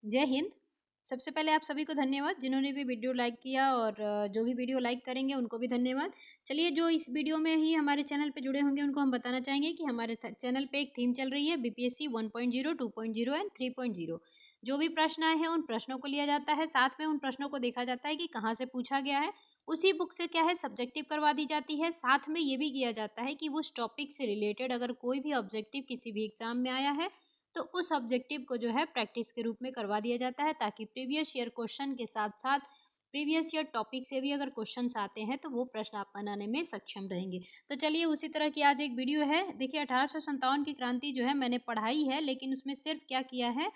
जय हिंद। सबसे पहले आप सभी को धन्यवाद जिन्होंने भी वीडियो लाइक किया और जो भी वीडियो लाइक करेंगे उनको भी धन्यवाद। चलिए, जो इस वीडियो में ही हमारे चैनल पे जुड़े होंगे उनको हम बताना चाहेंगे कि हमारे चैनल पे एक थीम चल रही है बीपीएससी 1.0, 2.0 एंड 3.0। जो भी प्रश्न आए हैं उन प्रश्नों को लिया जाता है, साथ में उन प्रश्नों को देखा जाता है कि कहाँ से पूछा गया है। उसी बुक से क्या है सब्जेक्टिव करवा दी जाती है। साथ में ये भी किया जाता है कि उस टॉपिक से रिलेटेड अगर कोई भी ऑब्जेक्टिव किसी भी एग्जाम में आया है तो उस ऑब्जेक्टिव को जो है प्रैक्टिस के रूप में करवा दिया जाता है, ताकि प्रीवियस ईयर क्वेश्चन के साथ साथ प्रीवियस ईयर टॉपिक से भी अगर क्वेश्चंस आते हैं तो वो प्रश्न आप बनाने में सक्षम रहेंगे। तो चलिए, उसी तरह की आज एक वीडियो है। देखिए, 1857 की क्रांति जो है मैंने पढ़ाई है, लेकिन उसमें सिर्फ क्या किया है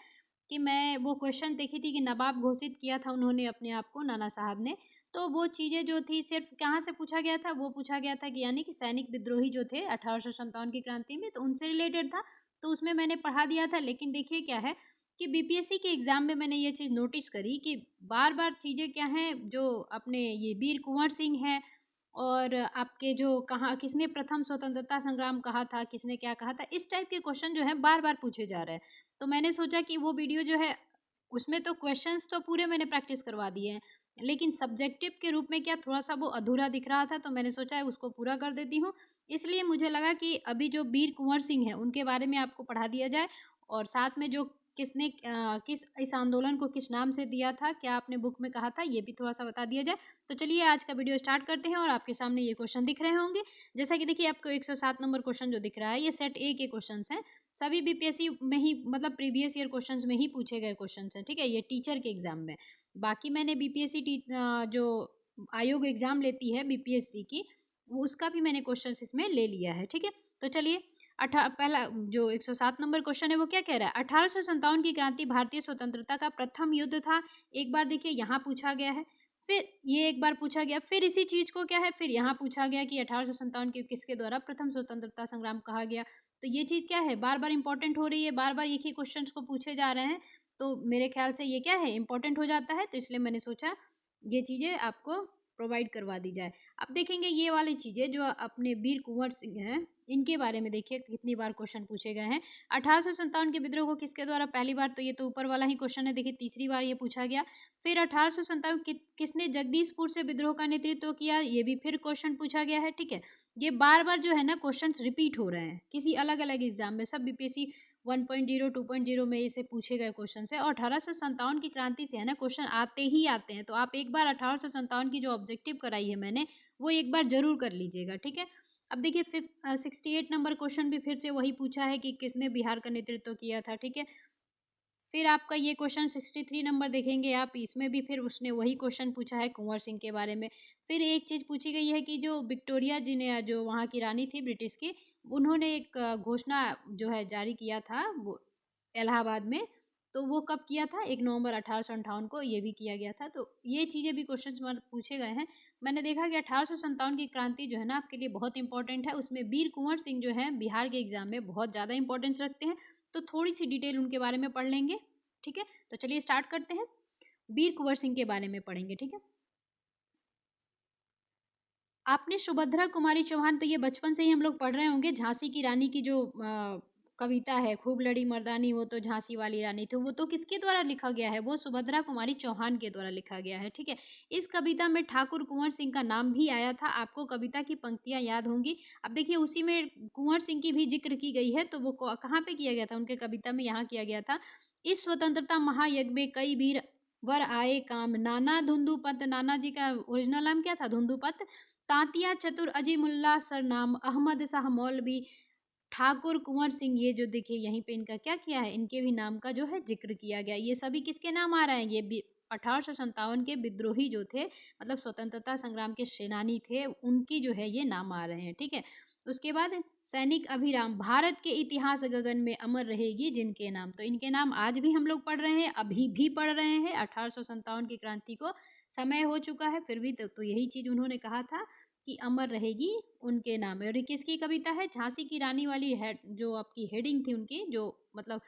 कि मैं वो क्वेश्चन देखी थी कि नवाब घोषित किया था उन्होंने अपने आप को, नाना साहब ने। तो वो चीजें जो थी सिर्फ कहाँ से पूछा गया था, वो पूछा गया था कि यानी कि सैनिक विद्रोही जो थे 1857 की क्रांति में, तो उनसे रिलेटेड था। तो उसमें मैंने पढ़ा दिया था। लेकिन देखिए क्या है कि बीपीएससी के एग्जाम में मैंने ये चीज नोटिस करी कि बार बार चीजें क्या हैं, जो अपने ये वीर कुंवर सिंह है और आपके जो कहा किसने प्रथम स्वतंत्रता संग्राम कहा था, किसने क्या कहा था, इस टाइप के क्वेश्चन जो है बार बार पूछे जा रहे हैं। तो मैंने सोचा कि वो वीडियो जो है उसमें तो क्वेश्चंस तो पूरे मैंने प्रैक्टिस करवा दिए हैं, लेकिन सब्जेक्टिव के रूप में क्या थोड़ा सा वो अधूरा दिख रहा था, तो मैंने सोचा है उसको पूरा कर देती हूँ। इसलिए मुझे लगा कि अभी जो वीर कुंवर सिंह है उनके बारे में आपको पढ़ा दिया जाए, और साथ में जो किसने किस इस आंदोलन को किस नाम से दिया था, क्या आपने बुक में कहा था, ये भी थोड़ा सा बता दिया जाए। तो चलिए आज का वीडियो स्टार्ट करते हैं और आपके सामने ये क्वेश्चन दिख रहे होंगे। जैसा कि देखिए, आपको 107 नंबर क्वेश्चन जो दिख रहा है ये सेट ए के क्वेश्चन हैं। सभी बीपीएससी में ही मतलब प्रीवियस ईयर क्वेश्चंस में ही पूछे गए क्वेश्चन हैं, ठीक है, ये टीचर के एग्जाम में। बाकी मैंने बीपीएससी जो आयोग एग्जाम लेती है बीपीएससी की, उसका भी मैंने क्वेश्चंस इसमें ले लिया है, ठीक है। तो चलिए, पहला जो 107 नंबर क्वेश्चन है वो क्या कह रहा है, 1857 की क्रांति भारतीय स्वतंत्रता का प्रथम युद्ध था। एक बार देखिए यहाँ पूछा गया है, फिर ये एक बार पूछा गया, फिर इसी चीज को क्या है फिर यहाँ पूछा गया कि 1857 के किसके द्वारा प्रथम स्वतंत्रता संग्राम कहा गया। तो ये चीज क्या है बार बार इंपॉर्टेंट हो रही है, बार बार एक ही क्वेश्चंस को पूछे जा रहे हैं। तो मेरे ख्याल से ये क्या है इंपॉर्टेंट हो जाता है, तो इसलिए मैंने सोचा ये चीजें आपको प्रोवाइड करवा दी जाए। अब देखेंगे ये वाली चीजें जो अपने वीर कुंवर सिंह हैं, इनके बारे में देखिए कितनी बार क्वेश्चन पूछे गए हैं। 1857 के विद्रोह को किसके द्वारा, पहली बार तो ये तो ऊपर वाला ही क्वेश्चन है, देखिए तीसरी बार ये पूछा गया। फिर 1857 किसने जगदीशपुर से विद्रोह का नेतृत्व किया, ये भी फिर क्वेश्चन पूछा गया है, ठीक है। ये बार बार जो है ना क्वेश्चंस रिपीट हो रहे हैं किसी अलग अलग एग्जाम में, सब बीपीएससी 1.0, 2.0 में इसे पूछे गए क्वेश्चन है। और 1857 की क्रांति से है ना क्वेश्चन आते ही आते हैं, तो आप एक बार 1857 की जो ऑब्जेक्टिव कराई है मैंने वो एक बार जरूर कर लीजिएगा, ठीक है। अब देखिए 68 नंबर क्वेश्चन भी फिर से वही पूछा है कि किसने बिहार का नेतृत्व किया था, ठीक है। फिर आपका ये क्वेश्चन 63 नंबर देखेंगे आप, इसमें भी फिर उसने वही क्वेश्चन पूछा है कुंवर सिंह के बारे में। फिर एक चीज पूछी गई है कि जो विक्टोरिया जी ने, जो वहाँ की रानी थी ब्रिटिश की, उन्होंने एक घोषणा जो है जारी किया था वो इलाहाबाद में, तो वो कब किया था, 1 नवंबर 1858 को ये भी किया गया था। तो ये चीजें भी क्वेश्चन पूछे गए हैं। मैंने देखा कि 1857 की क्रांति जो है ना आपके लिए बहुत इंपॉर्टेंट है, उसमें वीर कुंवर सिंह जो है बिहार के एग्जाम में बहुत ज्यादा इंपॉर्टेंस रखते हैं। तो थोड़ी सी डिटेल उनके बारे में पढ़ लेंगे, ठीक है। तो चलिए स्टार्ट करते हैं, वीर कुंवर सिंह के बारे में पढ़ेंगे, ठीक है। आपने सुभद्रा कुमारी चौहान, तो ये बचपन से ही हम लोग पढ़ रहे होंगे, झांसी की रानी की जो कविता है, खूब लड़ी मर्दानी वो तो झांसी वाली रानी थी, वो तो किसके द्वारा लिखा गया है, वो सुभद्रा कुमारी चौहान के द्वारा लिखा गया है, ठीक है। इस कविता में ठाकुर कुंवर सिंह का नाम भी आया था, आपको कविता की पंक्तियां याद होंगी। अब देखिए उसी में कुंवर सिंह की भी जिक्र की गई है, तो वो कहाँ पे किया गया था, उनके कविता में यहाँ किया गया था। इस स्वतंत्रता महायज्ञ में कई वीर वर आए काम, नाना धुंधुपत, नाना जी का ओरिजिनल नाम क्या था, धुंधुपत, तांतिया चतुर अजीमुल्ला सरनाम, अहमद शाह मौलवी, ठाकुर कुंवर सिंह, ये जो देखिए यहीं पे इनका क्या किया है, इनके भी नाम का जो है जिक्र किया गया। ये सभी किसके नाम आ रहे हैं, ये 1857 के विद्रोही जो थे, मतलब स्वतंत्रता संग्राम के सेनानी थे, उनकी जो है ये नाम आ रहे हैं, ठीक है। उसके बाद सैनिक अभिराम, भारत के इतिहास गगन में अमर रहेगी जिनके नाम, तो इनके नाम आज भी हम लोग पढ़ रहे हैं, अभी भी पढ़ रहे हैं। 1857 की क्रांति को समय हो चुका है, फिर भी तो यही चीज उन्होंने कहा था कि अमर रहेगी उनके नाम है। और ये किसकी कविता है, झांसी की रानी वाली है, जो आपकी हेडिंग थी उनकी, जो मतलब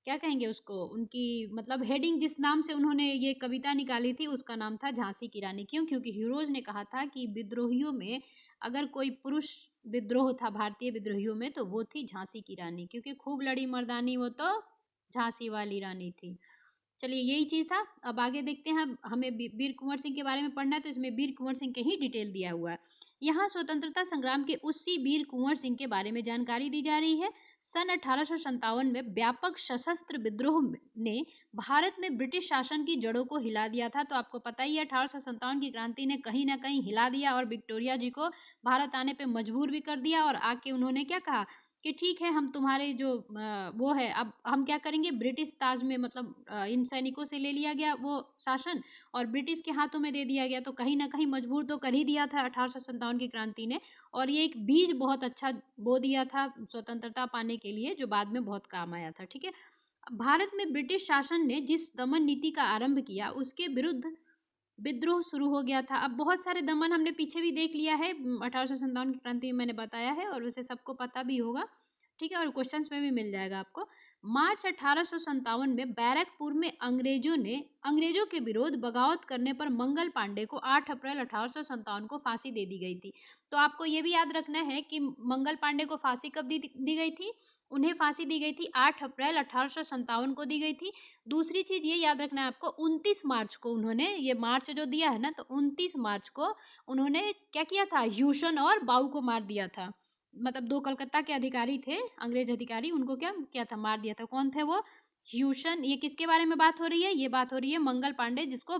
क्या कहेंगे उसको, उनकी मतलब हेडिंग जिस नाम से उन्होंने ये कविता निकाली थी उसका नाम था झांसी की रानी। क्यों, क्योंकि हीरोज ने कहा था कि विद्रोहियों में अगर कोई पुरुष विद्रोह था भारतीय विद्रोहियों में तो वो थी झांसी की रानी, क्योंकि खूब लड़ी मर्दानी वो तो झांसी वाली रानी थी। चलिए यही चीज था। अब आगे देखते हैं, हमें वीर कुंवर सिंह के बारे में पढ़ना है तो इसमें वीर कुंवर सिंह के ही डिटेल दिया हुआ है। यहाँ स्वतंत्रता संग्राम के उसी वीर कुंवर सिंह के बारे में जानकारी दी जा रही है। सन 1857 में व्यापक सशस्त्र विद्रोह ने भारत में ब्रिटिश शासन की जड़ों को हिला दिया था। तो आपको पता ही है 1857 की क्रांति ने कहीं ना कहीं हिला दिया और विक्टोरिया जी को भारत आने पे मजबूर भी कर दिया। और आके उन्होंने क्या कहा कि ठीक है, हम तुम्हारे जो वो है, अब हम क्या करेंगे, ब्रिटिश ताज में मतलब इन सैनिकों से ले लिया गया वो शासन और ब्रिटिश के हाथों में दे दिया गया। तो कहीं ना कहीं मजबूर तो कर ही दिया था 1857 की क्रांति ने। और ये एक बीज बहुत अच्छा बो दिया था स्वतंत्रता पाने के लिए, जो बाद में बहुत काम आया था। ठीक है, भारत में ब्रिटिश शासन ने जिस दमन नीति का आरंभ किया उसके विरुद्ध विद्रोह शुरू हो गया था। अब बहुत सारे दमन हमने पीछे भी देख लिया है, 1857 की क्रांति में मैंने बताया है और उसे सबको पता भी होगा। ठीक है, और क्वेश्चंस में भी मिल जाएगा आपको। मार्च 1857 में बैरकपुर में अंग्रेजों के विरोध बगावत करने पर मंगल पांडे को 8 अप्रैल 1857 को फांसी दे दी गई थी। तो आपको ये भी याद रखना है कि मंगल पांडे को फांसी कब दी गई थी। उन्हें फांसी दी गई थी 8 अप्रैल 1857 को दी गई थी। दूसरी चीज ये याद रखना है आपको, 29 मार्च को उन्होंने, ये मार्च जो दिया है ना, तो 29 मार्च को उन्होंने क्या किया था, ह्यूसन और बाऊ को मार दिया था। मतलब दो कलकत्ता के अधिकारी थे, अंग्रेज अधिकारी, उनको क्या किया था, मार दिया था। कौन थे वो, ह्यूसन। ये किसके बारे में बात हो रही है, ये बात हो रही है मंगल पांडे, जिसको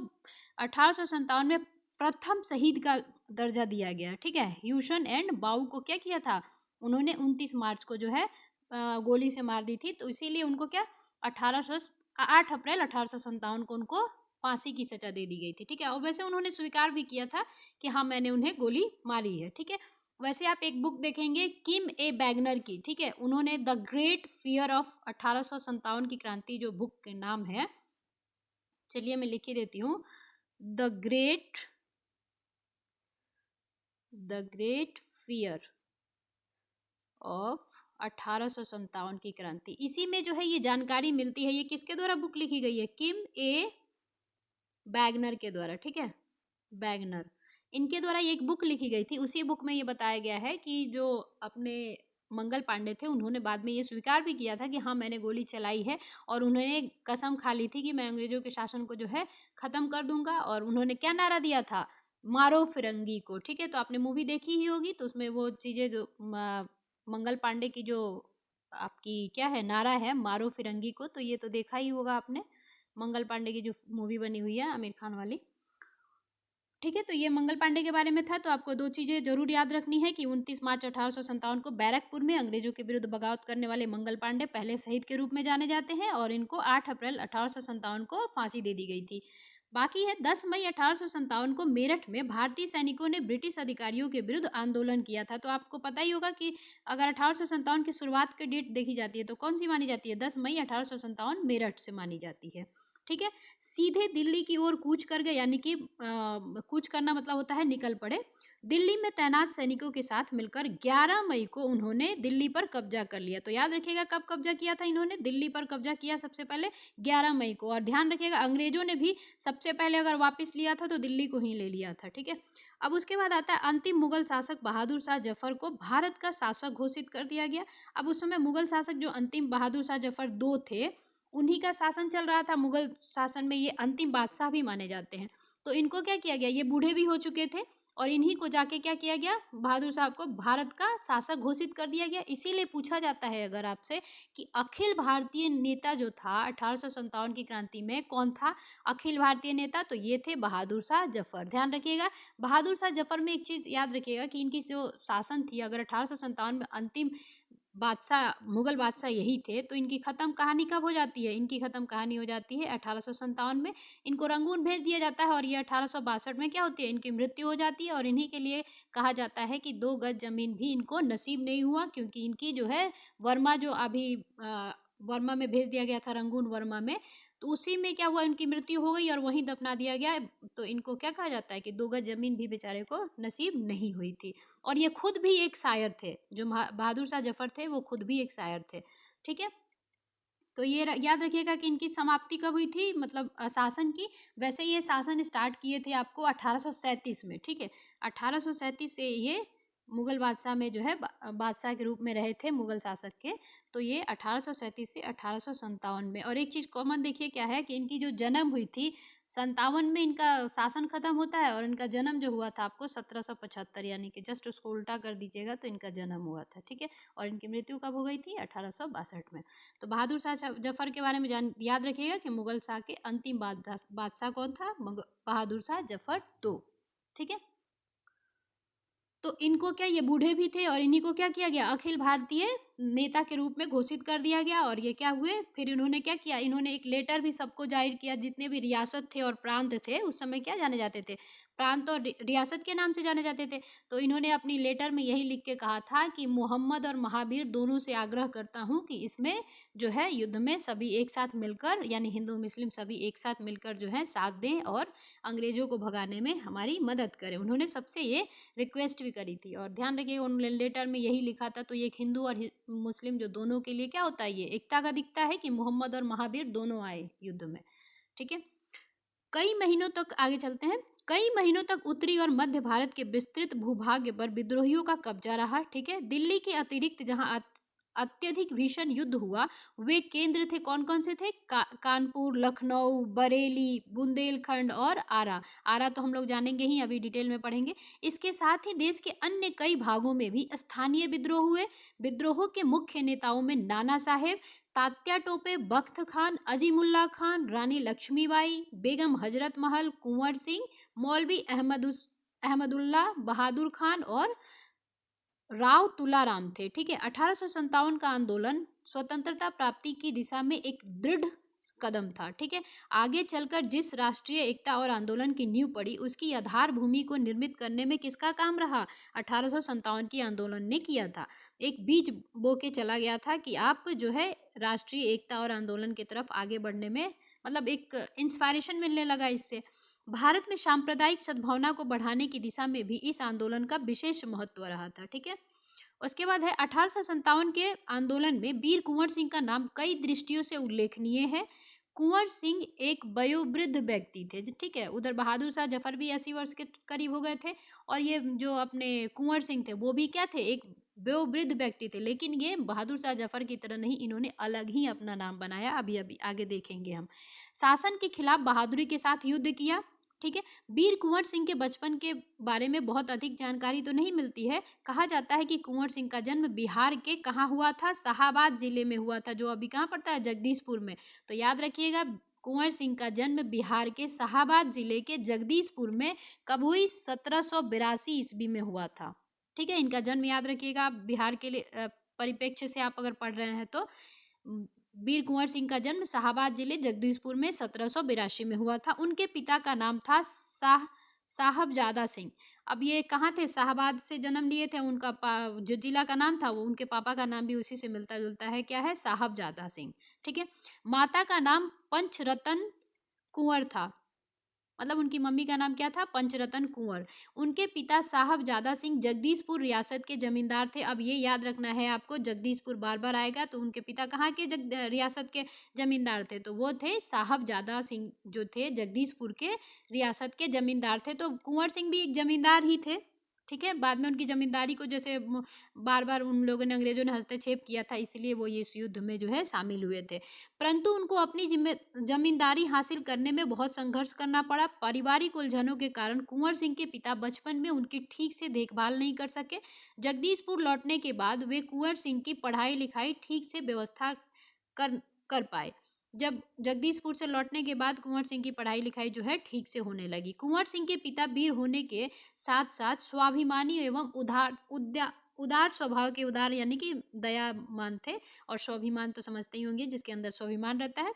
1857 में प्रथम शहीद का दर्जा दिया गया। ठीक है, ह्यूसन एंड बाऊ को क्या किया था, उन्होंने 29 मार्च को जो है गोली से मार दी थी। तो इसीलिए उनको क्या 8 अप्रैल 1857 को उनको फांसी की सजा दे दी गई थी। ठीक है, और वैसे उन्होंने स्वीकार भी किया था कि हाँ मैंने उन्हें गोली मारी है। ठीक है, वैसे आप एक बुक देखेंगे किम ए बैगनर की। ठीक है, उन्होंने द ग्रेट फियर ऑफ 1857 की क्रांति, जो बुक के नाम है, चलिए मैं लिख ही देती हूँ, द ग्रेट फियर ऑफ 1857 की क्रांति, इसी में जो है ये जानकारी मिलती है। ये किसके द्वारा बुक लिखी गई है, किम ए बैगनर के द्वारा। ठीक है, बैगनर, इनके द्वारा एक बुक लिखी गई थी। उसी बुक में ये बताया गया है कि जो अपने मंगल पांडे थे, उन्होंने बाद में ये स्वीकार भी किया था कि हाँ मैंने गोली चलाई है, और उन्होंने कसम खा ली थी कि मैं अंग्रेजों के शासन को जो है खत्म कर दूंगा। और उन्होंने क्या नारा दिया था, मारो फिरंगी को। ठीक है, तो आपने मूवी देखी ही होगी, तो उसमें वो चीजें जो मंगल पांडे की जो आपकी क्या है नारा है, मारो फिरंगी को, तो ये तो देखा ही होगा आपने, मंगल पांडे की जो मूवी बनी हुई है आमिर खान वाली। ठीक है, तो ये मंगल पांडे के बारे में था। तो आपको दो चीजें जरूर याद रखनी है कि 29 मार्च 1857 को बैरकपुर में अंग्रेजों के विरुद्ध बगावत करने वाले मंगल पांडे पहले शहीद के रूप में जाने जाते हैं, और इनको 8 अप्रैल 1857 को फांसी दे दी गई थी। बाकी है 10 मई 1857 को मेरठ में भारतीय सैनिकों ने ब्रिटिश अधिकारियों के विरुद्ध आंदोलन किया था। तो आपको पता ही होगा कि अगर 1857 की शुरुआत की डेट देखी जाती है तो कौन सी मानी जाती है, 10 मई 1857 मेरठ से मानी जाती है। ठीक है, सीधे दिल्ली की ओर कूच कर गए, यानी कि कूच करना मतलब होता है निकल पड़े। दिल्ली में तैनात सैनिकों के साथ मिलकर 11 मई को उन्होंने दिल्ली पर कब्जा कर लिया। तो याद रखिएगा कब कब्जा किया था इन्होंने, दिल्ली पर कब्जा किया सबसे पहले 11 मई को। और ध्यान रखिएगा अंग्रेजों ने भी सबसे पहले अगर वापस लिया था तो दिल्ली को ही ले लिया था। ठीक है, अब उसके बाद आता है अंतिम मुगल शासक बहादुर शाह जफर को भारत का शासक घोषित कर दिया गया। अब उस समय मुगल शासक जो अंतिम बहादुर शाह जफर 2 थे, उन्हीं का शासन चल रहा था। मुगल शासन में ये अंतिम बादशाह भी माने जाते हैं। तो इनको क्या किया गया, ये बूढ़े भी हो चुके थे, और इन्हीं को जाके क्या किया गया, बहादुर साहब को भारत का शासक घोषित कर दिया गया। इसीलिए पूछा जाता है अगर आपसे कि अखिल भारतीय नेता जो था 1857 की क्रांति में कौन था अखिल भारतीय नेता, तो ये थे बहादुर शाह जफर। ध्यान रखिएगा बहादुर शाह जफर में एक चीज याद रखिएगा कि इनकी जो शासन थी, अगर 1857 में अंतिम बादशाह मुगल बादशाह यही थे, तो इनकी खत्म कहानी कब हो जाती है, इनकी खत्म कहानी हो जाती है 1857 में। इनको रंगून भेज दिया जाता है और ये 1862 में क्या होती है, इनकी मृत्यु हो जाती है। और इन्हीं के लिए कहा जाता है कि 2 गज जमीन भी इनको नसीब नहीं हुआ, क्योंकि इनकी जो है वर्मा, जो अभी वर्मा में भेज दिया गया था, रंगून वर्मा में, तो उसी में क्या हुआ, इनकी मृत्यु हो गई और वहीं दफना दिया गया। तो इनको क्या कहा जाता है कि 2 गज जमीन भी बेचारे को नसीब नहीं हुई थी। और ये खुद भी एक शायर थे, जो बहादुर शाह जफर थे वो खुद भी एक शायर थे। ठीक है, तो ये याद रखिएगा कि इनकी समाप्ति कब हुई थी, मतलब शासन की। वैसे ये शासन स्टार्ट किए थे आपको 1837 में। ठीक है, 1837 से ये मुगल बादशाह में जो है बादशाह के रूप में रहे थे मुगल शासक के। तो ये 1837 से 1857 में। और एक चीज कॉमन देखिए क्या है कि इनकी जो जन्म हुई थी 57 में इनका शासन खत्म होता है, और इनका जन्म जो हुआ था आपको 1775, यानी कि जस्ट उसको उल्टा कर दीजिएगा तो इनका जन्म हुआ था, ठीक है। और इनकी मृत्यु कब हो गई थी? 1862 में। तो बहादुर शाह जफर के बारे में याद रखिएगा कि मुगल शाह के अंतिम बादशाह कौन था? बहादुर शाह जफर 2, ठीक है। तो इनको क्या, ये बूढ़े भी थे और इन्हीं को क्या किया गया, अखिल भारतीय नेता के रूप में घोषित कर दिया गया। और ये क्या हुए, फिर इन्होंने क्या किया, इन्होंने एक लेटर भी सबको जाहिर किया, जितने भी रियासत थे और प्रांत थे उस समय क्या जाने जाते थे, प्रांत और रियासत के नाम से जाने जाते थे। तो इन्होंने अपनी लेटर में यही लिख के कहा था कि मोहम्मद और महावीर दोनों से आग्रह करता हूँ कि इसमें जो है युद्ध में सभी एक साथ मिलकर, यानी हिंदू मुस्लिम सभी एक साथ मिलकर जो है साथ दें और अंग्रेजों को भगाने में हमारी मदद करें। उन्होंने सबसे ये रिक्वेस्ट भी करी थी। और ध्यान रखिएगा उन्होंने लेटर में यही लिखा था। तो ये एक हिंदू और मुस्लिम जो दोनों के लिए क्या होता है, ये एकता का दिखता है कि मोहम्मद और महावीर दोनों आए युद्ध में, ठीक है। कई महीनों तक आगे चलते हैं। कई महीनों तक उत्तरी और मध्य भारत के विस्तृत भूभाग पर विद्रोहियों का कब्जा रहा, ठीक है। दिल्ली के अतिरिक्त जहां अत्यधिक भीषण युद्ध हुआ वे केंद्र थे, कौन कौन से थे? कानपुर, लखनऊ, बरेली, बुंदेलखंड और आरा। आरा तो हम लोग जानेंगे ही, अभी डिटेल में पढ़ेंगे। इसके साथ ही देश के अन्य कई भागों में भी स्थानीय विद्रोह हुए। विद्रोह के मुख्य नेताओं में नाना साहेब, तात्या टोपे, बख्त खान, अजीमुल्ला खान, रानी लक्ष्मीबाई, बेगम हजरत महल, कुंवर सिंह, मौलवी अहमदुल्ला, बहादुर खान और राव तुलाराम थे, ठीक है। 1857 का आंदोलन स्वतंत्रता प्राप्ति की दिशा में एक दृढ़ कदम था, ठीक है। आगे चलकर जिस राष्ट्रीय एकता और आंदोलन की नींव पड़ी उसकी आधार भूमि को निर्मित करने में किसका काम रहा? 1857 की आंदोलन ने किया था। एक बीज बो के चला गया था कि आप जो है राष्ट्रीय एकता और आंदोलन की तरफ आगे बढ़ने में, मतलब एक इंस्पायरेशन मिलने लगा इससे। भारत में सांप्रदायिक सद्भावना को बढ़ाने की दिशा में भी इस आंदोलन का विशेष महत्व रहा था, ठीक है। उसके बाद है 1857 के आंदोलन में वीर कुंवर सिंह का नाम कई दृष्टियों से उल्लेखनीय है। कुंवर सिंह एक वयोवृद्ध व्यक्ति थे, ठीक है। उधर बहादुर शाह जफर भी 80 वर्ष के करीब हो गए थे, और ये जो अपने कुंवर सिंह थे वो भी क्या थे, एक वयोवृद्ध व्यक्ति थे। लेकिन ये बहादुर शाह जफर की तरह नहीं, इन्होंने अलग ही अपना नाम बनाया, अभी अभी आगे देखेंगे हम। शासन के खिलाफ बहादुरी के साथ युद्ध किया, ठीक है। वीर कुंवर सिंह के बचपन के बारे में बहुत अधिक जानकारी तो नहीं मिलती है। कहा जाता है कि कुंवर सिंह का जन्म बिहार के कहाँ हुआ था? शाहाबाद जिले में हुआ था, जो अभी कहाँ पड़ता है? जगदीशपुर में। तो याद रखिएगा कुंवर सिंह का जन्म बिहार के शाहाबाद जिले के जगदीशपुर में कब हुई? 1782 ईस्वी में हुआ था, ठीक है। इनका जन्म याद रखिएगा। बिहार के लिए परिप्रेक्ष्य से आप अगर पढ़ रहे हैं तो वीर कुंवर सिंह का जन्म शाहाबाद जिले जगदीशपुर में 1782 में हुआ था। उनके पिता का नाम था साहबजादा सिंह। अब ये कहाँ थे? शाहाबाद से जन्म लिए थे। उनका जो जिला का नाम था वो उनके पापा का नाम भी उसी से मिलता जुलता है, क्या है? साहबजादा सिंह, ठीक है। माता का नाम पंचरतन कुंवर था, मतलब उनकी मम्मी का नाम क्या था? पंचरतन कुंवर। उनके पिता साहबजादा सिंह जगदीशपुर रियासत के जमींदार थे। अब ये याद रखना है आपको, जगदीशपुर बार बार आएगा। तो उनके पिता कहाँ के रियासत के जमींदार थे? तो वो थे साहबजादा सिंह, जो थे जगदीशपुर के रियासत के जमींदार थे। तो कुंवर सिंह भी एक जमींदार ही थे, ठीक है। बाद में उनकी जमींदारी को जैसे बार बार उन लोगों ने, अंग्रेजों ने हस्तक्षेप किया था, इसलिए वो ये इस युद्ध में जो है शामिल हुए थे। परंतु उनको अपनी जमींदारी हासिल करने में बहुत संघर्ष करना पड़ा। पारिवारिक उलझनों के कारण कुंवर सिंह के पिता बचपन में उनकी ठीक से देखभाल नहीं कर सके। जगदीशपुर लौटने के बाद वे कुंवर सिंह की पढ़ाई लिखाई ठीक से व्यवस्था कर कर पाए। जब जगदीशपुर से लौटने के बाद कुंवर सिंह की पढ़ाई लिखाई जो है ठीक से होने लगी। कुंवर सिंह के पिता वीर होने के साथ साथ स्वाभिमानी एवं उदार स्वभाव के, उदार यानी कि दयामान थे, और स्वाभिमान तो समझते ही होंगे जिसके अंदर स्वाभिमान रहता है।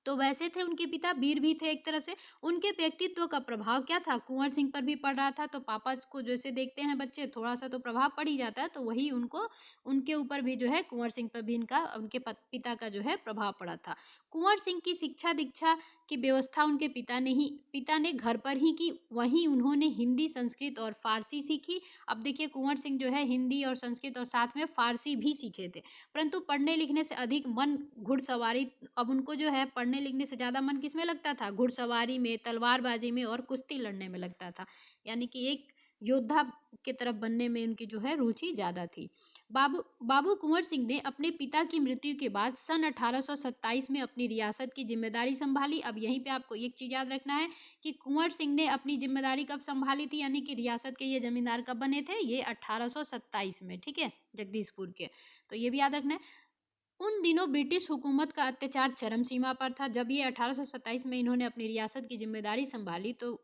तो वैसे थे उनके पिता, वीर भी थे एक तरह से। उनके व्यक्तित्व का प्रभाव क्या था? कुंवर सिंह पर भी पड़ रहा था। तो पापा को जैसे देखते हैं बच्चे, थोड़ा सा तो प्रभाव पड़ ही जाता है, तो वही उनको, उनके ऊपर भी जो है कुंवर सिंह पर भी इनका, उनके पिता का जो है प्रभाव पड़ा था। कुंवर सिंह की शिक्षा दीक्षा की व्यवस्था उनके पिता ने घर पर ही की। वहीं उन्होंने हिंदी, संस्कृत और फारसी सीखी। अब देखिए कुंवर सिंह जो है हिंदी और संस्कृत और साथ में फारसी भी सीखे थे। परंतु पढ़ने लिखने से अधिक मन घुड़सवारी, अब उनको जो है पढ़ने लिखने से ज्यादा मन किसमें लगता था? घुड़सवारी में, तलवारबाजी में और कुश्ती लड़ने में लगता था। यानी कि एक योद्धा की तरफ बनने में उनकी जो है रुचि ज्यादा थी। बाबू कुंवर सिंह ने अपने पिता की मृत्यु के बाद सन 1827 में अपनी रियासत की जिम्मेदारी संभाली। अब यहीं पे आपको एक चीज याद रखना है कि कुंवर सिंह ने अपनी जिम्मेदारी कब संभाली थी, यानी कि रियासत के ये जमींदार कब बने थे, ये 1827 में, ठीक है, जगदीशपुर के। तो ये भी याद रखना है। उन दिनों ब्रिटिश हुकूमत का अत्याचार चरम सीमा पर था। जब ये 1827 में इन्होंने अपनी रियासत की जिम्मेदारी संभाली तो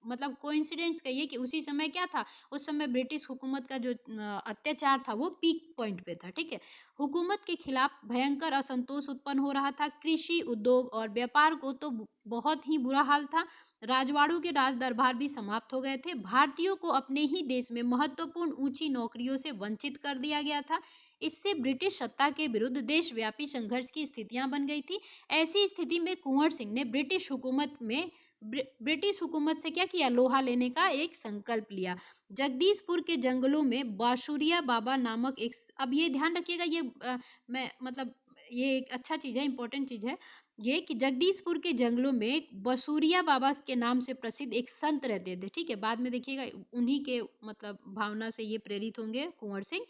मतलब कोइंसिडेंस कहिए कि उसी समय क्या था, उस समय ब्रिटिश हुकूमत का जो अत्याचार था वो पीक पॉइंट पे था, ठीक है। हुकूमत के खिलाफ भयंकर असंतोष उत्पन्न हो रहा था। कृषि, उद्योग और व्यापार को तो बहुत ही बुरा हाल था। राजवाड़ों के राज दरबार भी समाप्त हो गए थे। भारतीयों को अपने ही देश में महत्वपूर्ण ऊंची नौकरियों से वंचित कर दिया गया था। इससे ब्रिटिश सत्ता के विरुद्ध देशव्यापी संघर्ष की स्थितियां बन गई थी। ऐसी स्थिति में कुंवर सिंह ने ब्रिटिश हुकूमत से क्या किया, लोहा लेने का एक संकल्प लिया। जगदीशपुर के जंगलों में बासुरिया बाबा नामक एक, अब ये ध्यान रखिएगा, ये मैं मतलब ये एक अच्छा चीज है, इंपॉर्टेंट चीज है ये, कि जगदीशपुर के जंगलों में बसूरिया बाबा के नाम से प्रसिद्ध एक संत रहते थे, ठीक है। बाद में देखिएगा उन्हीं के मतलब भावना से ये प्रेरित होंगे कुंवर सिंह।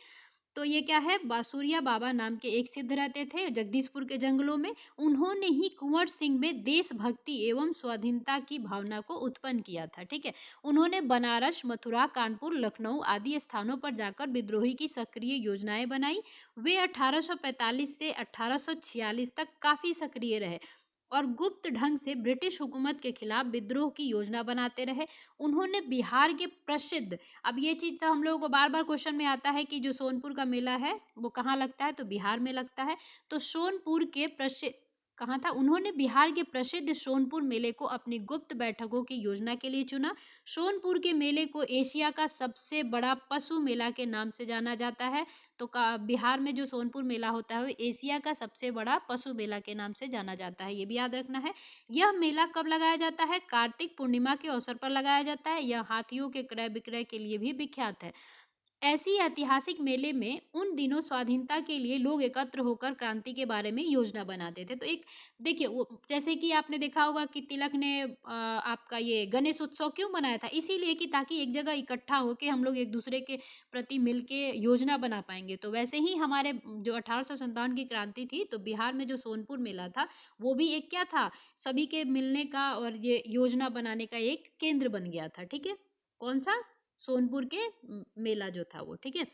तो ये क्या है, बासुरिया बाबा नाम के एक सिद्ध रहते थे जगदीशपुर के जंगलों में। उन्होंने ही कुंवर सिंह में देशभक्ति एवं स्वाधीनता की भावना को उत्पन्न किया था, ठीक है। उन्होंने बनारस, मथुरा, कानपुर, लखनऊ आदि स्थानों पर जाकर विद्रोही की सक्रिय योजनाएं बनाई। वे 1845 से 1846 तक काफी सक्रिय रहे और गुप्त ढंग से ब्रिटिश हुकूमत के खिलाफ विद्रोह की योजना बनाते रहे। उन्होंने बिहार के प्रसिद्ध, अब ये चीज तो हम लोगों को बार बार क्वेश्चन में आता है कि जो सोनपुर का मेला है वो कहाँ लगता है, तो बिहार में लगता है। तो सोनपुर के प्रसिद्ध कहाँ था, उन्होंने बिहार के प्रसिद्ध सोनपुर मेले को अपनी गुप्त बैठकों की योजना के लिए चुना। सोनपुर के मेले को एशिया का सबसे बड़ा पशु मेला के नाम से जाना जाता है। तो बिहार में जो सोनपुर मेला होता है वो एशिया का सबसे बड़ा पशु मेला के नाम से जाना जाता है, ये भी याद रखना है। यह मेला कब लगाया जाता है, कार्तिक पूर्णिमा के अवसर पर लगाया जाता है। यह हाथियों के क्रय विक्रय के लिए भी विख्यात है। ऐसी ऐतिहासिक मेले में उन दिनों स्वाधीनता के लिए लोग एकत्र होकर क्रांति के बारे में योजना बनाते थे। तो एक देखिए जैसे कि आपने देखा होगा कि तिलक ने आपका ये गणेश उत्सव क्यों मनाया था, इसीलिए कि ताकि एक जगह इकट्ठा होके हम लोग एक दूसरे के प्रति मिलके योजना बना पाएंगे। तो वैसे ही हमारे जो 1857 की क्रांति थी, तो बिहार में जो सोनपुर मेला था वो भी एक क्या था, सभी के मिलने का और ये योजना बनाने का एक केंद्र बन गया था, ठीक है। कौन सा, सोनपुर के मेला जो था वो, ठीक है।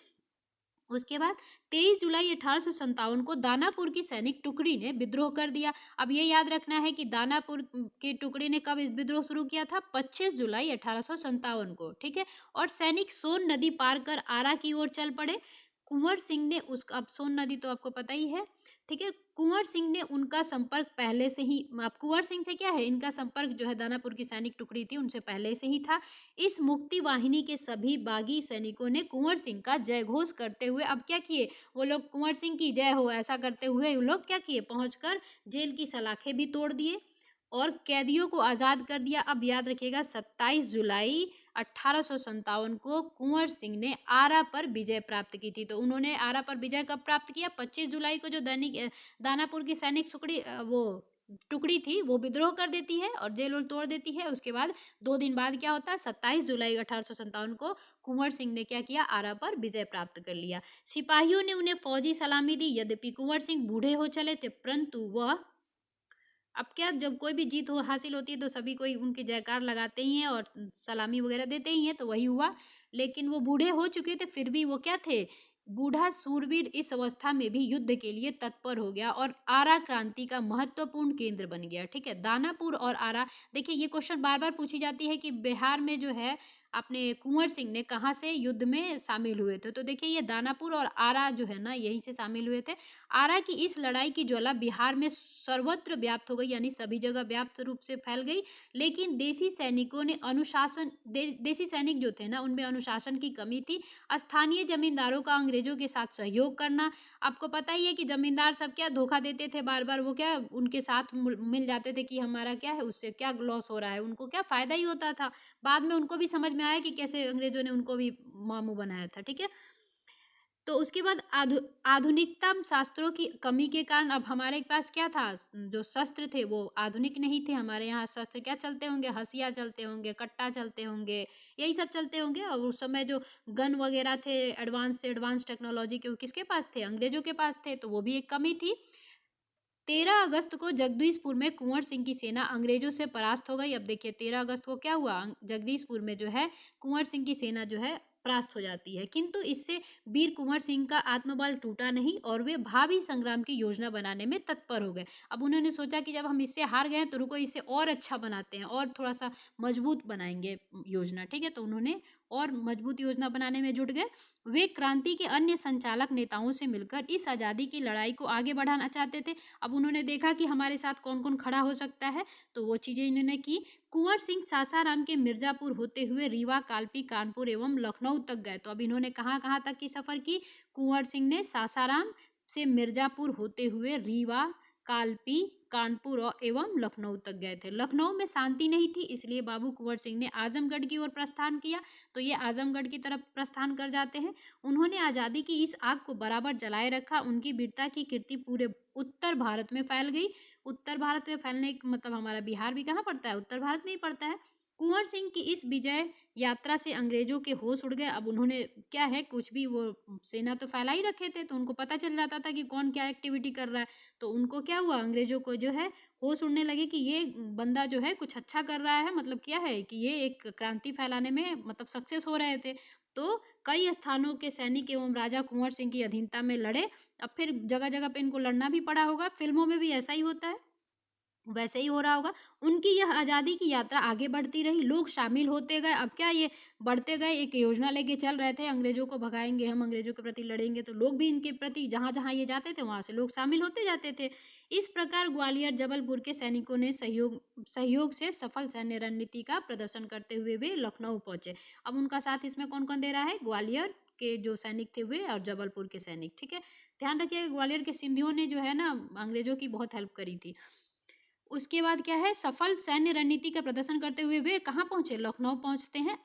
उसके बाद 23 जुलाई 1857 को दानापुर की सैनिक टुकड़ी ने विद्रोह कर दिया। अब ये याद रखना है कि दानापुर की टुकड़ी ने कब इस विद्रोह शुरू किया था, 25 जुलाई 1857 को, ठीक है। और सैनिक सोन नदी पार कर आरा की ओर चल पड़े। कुंवर सिंह ने उस, अब सोन नदी तो आपको पता ही है, ठीक है। कुंवर सिंह ने उनका संपर्क पहले से ही, अब कुंवर सिंह से क्या है, इनका संपर्क जो है दानापुर की सैनिक टुकड़ी थी उनसे पहले से ही था। इस मुक्ति वाहिनी के सभी बागी सैनिकों ने कुंवर सिंह का जय घोष करते हुए अब क्या किए, वो लोग कुंवर सिंह की जय हो ऐसा करते हुए वो लोग क्या किए, पहुंचकर जेल की सलाखें भी तोड़ दिए और कैदियों को आजाद कर दिया। अब याद रखिएगा 27 जुलाई 1857 को कुंवर सिंह ने आरा पर विजय प्राप्त की थी। तो उन्होंने आरा पर विजय कब प्राप्त किया, 25 जुलाई को जो दानापुर की सैनिक वो टुकड़ी थी वो विद्रोह कर देती है और जेल तोड़ देती है। उसके बाद 2 दिन बाद क्या होता है, 27 जुलाई 1857 को कुंवर सिंह ने क्या किया, आरा पर विजय प्राप्त कर लिया। सिपाहियों ने उन्हें फौजी सलामी दी। यद्यपि कुंवर सिंह बूढ़े हो चले थे, परंतु वह, अब क्या, जब कोई भी जीत हो हासिल होती है तो सभी कोई उनके जयकार लगाते ही हैं और सलामी वगैरह देते ही हैं, तो वही हुआ। लेकिन वो बूढ़े हो चुके थे, फिर भी वो क्या थे, बूढ़ा सूरवीर इस अवस्था में भी युद्ध के लिए तत्पर हो गया और आरा क्रांति का महत्वपूर्ण केंद्र बन गया, ठीक है। दानापुर और आरा, देखिए ये क्वेश्चन बार बार पूछी जाती है कि बिहार में जो है अपने कुंवर सिंह ने कहाँ से युद्ध में शामिल हुए थे, तो देखिए ये दानापुर और आरा जो है ना यहीं से शामिल हुए थे। आरा की इस लड़ाई की ज्वाला बिहार में सर्वत्र व्याप्त हो गई, यानी सभी जगह व्याप्त रूप से फैल गई। लेकिन देसी सैनिकों ने देसी सैनिक जो थे ना उनमें अनुशासन की कमी थी। स्थानीय जमींदारों का अंग्रेजों के साथ सहयोग करना, आपको पता ही है कि जमींदार सब क्या धोखा देते थे, बार बार वो क्या उनके साथ मिल जाते थे कि हमारा क्या है, उससे क्या लॉस हो रहा है, उनको क्या फायदा ही होता था। बाद में उनको भी समझ में आया कि कैसे अंग्रेजों ने उनको भी मामू बनाया था, ठीक है। तो उसके बाद आधुनिकतम शास्त्रों की कमी के कारण अब हमारे पास क्या था, जो शस्त्र थे वो आधुनिक नहीं थे। हमारे यहाँ शस्त्र क्या चलते होंगे, हसिया चलते होंगे, कट्टा चलते होंगे, यही सब चलते होंगे। और उस समय जो गन वगैरह थे एडवांस से एडवांस टेक्नोलॉजी के, वो किसके पास थे, अंग्रेजों के पास थे, तो वो भी एक कमी थी। 13 अगस्त को जगदीशपुर में कुंवर सिंह की सेना अंग्रेजों से परास्त हो गई। अब देखिए 13 अगस्त को क्या हुआ, जगदीशपुर में जो है कुंवर सिंह की सेना जो है परास्त हो जाती है। किंतु इससे वीर कुंवर सिंह का आत्मबल टूटा नहीं और वे भावी संग्राम की योजना बनाने में तत्पर हो गए। अब उन्होंने सोचा कि जब हम इससे हार गए तो रुको इसे और अच्छा बनाते हैं और थोड़ा सा मजबूत बनाएंगे योजना, ठीक है। तो उन्होंने और मजबूत योजना बनाने में जुट गए। वे क्रांति के अन्य संचालक नेताओं से मिलकर इस आजादी की लड़ाई को आगे बढ़ाना चाहते थे। अब उन्होंने देखा कि हमारे साथ कौन कौन खड़ा हो सकता है, तो वो चीजें इन्होंने की। कुंवर सिंह सासाराम के मिर्जापुर होते हुए रीवा, कालपी, कानपुर एवं लखनऊ तक गए। तो अब इन्होंने कहाँ कहाँ तक की सफर की, कुंवर सिंह ने सासाराम से मिर्जापुर होते हुए रीवा, कालपी, कानपुर और एवं लखनऊ तक गए थे। लखनऊ में शांति नहीं थी, इसलिए बाबू कुंवर सिंह ने आजमगढ़ की ओर प्रस्थान किया। तो ये आजमगढ़ की तरफ प्रस्थान कर जाते हैं। उन्होंने आजादी की इस आग को बराबर जलाए रखा। उनकी वीरता की कीर्ति पूरे उत्तर भारत में फैल गई। उत्तर भारत में फैलने का मतलब हमारा बिहार भी कहाँ पड़ता है, उत्तर भारत में ही पड़ता है। कुंवर सिंह की इस विजय यात्रा से अंग्रेजों के होश उड़ गए। अब उन्होंने क्या है, कुछ भी वो सेना तो फैला ही रखे थे, तो उनको पता चल जाता था कि कौन क्या एक्टिविटी कर रहा है। तो उनको क्या हुआ, अंग्रेजों को जो है होश उड़ने लगे कि ये बंदा जो है कुछ अच्छा कर रहा है, मतलब क्या है कि ये एक क्रांति फैलाने में मतलब सक्सेस हो रहे थे। तो कई स्थानों के सैनिक एवं राजा कुंवर सिंह की अधीनता में लड़े। अब फिर जगह जगह पे इनको लड़ना भी पड़ा होगा, फिल्मों में भी ऐसा ही होता है, वैसे ही हो रहा होगा। उनकी यह आज़ादी की यात्रा आगे बढ़ती रही, लोग शामिल होते गए। अब क्या ये बढ़ते गए, एक योजना लेके चल रहे थे, अंग्रेजों को भगाएंगे हम, अंग्रेजों के प्रति लड़ेंगे, तो लोग भी इनके प्रति जहां जहां ये जाते थे वहां से लोग शामिल होते जाते थे। इस प्रकार ग्वालियर जबलपुर के सैनिकों ने सहयोग सहयोग से सफल सैन्य रणनीति का प्रदर्शन करते हुए वे लखनऊ पहुंचे। अब उनका साथ इसमें कौन कौन दे रहा है, ग्वालियर के जो सैनिक थे वे और जबलपुर के सैनिक, ठीक है। ध्यान रखिएगा ग्वालियर के सिंधियों ने जो है ना अंग्रेजों की बहुत हेल्प करी थी। उसके बाद क्या है, सफल सैन्य रणनीति का प्रदर्शन करते हुए वे कहाँ पहुंचे, लखनऊ पहुंचते हैं।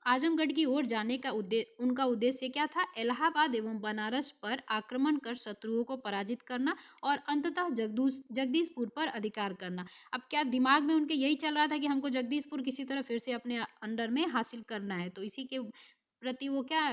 आजमगढ़ की ओर जाने का उनका उद्देश्य क्या था, इलाहाबाद एवं बनारस पर आक्रमण कर शत्रुओं को पराजित करना और अंततः जगदीशपुर पर अधिकार करना। अब क्या दिमाग में उनके यही चल रहा था कि हमको जगदीशपुर किसी तरह फिर से अपने अंडर में हासिल करना है, तो इसी के प्रति वो क्या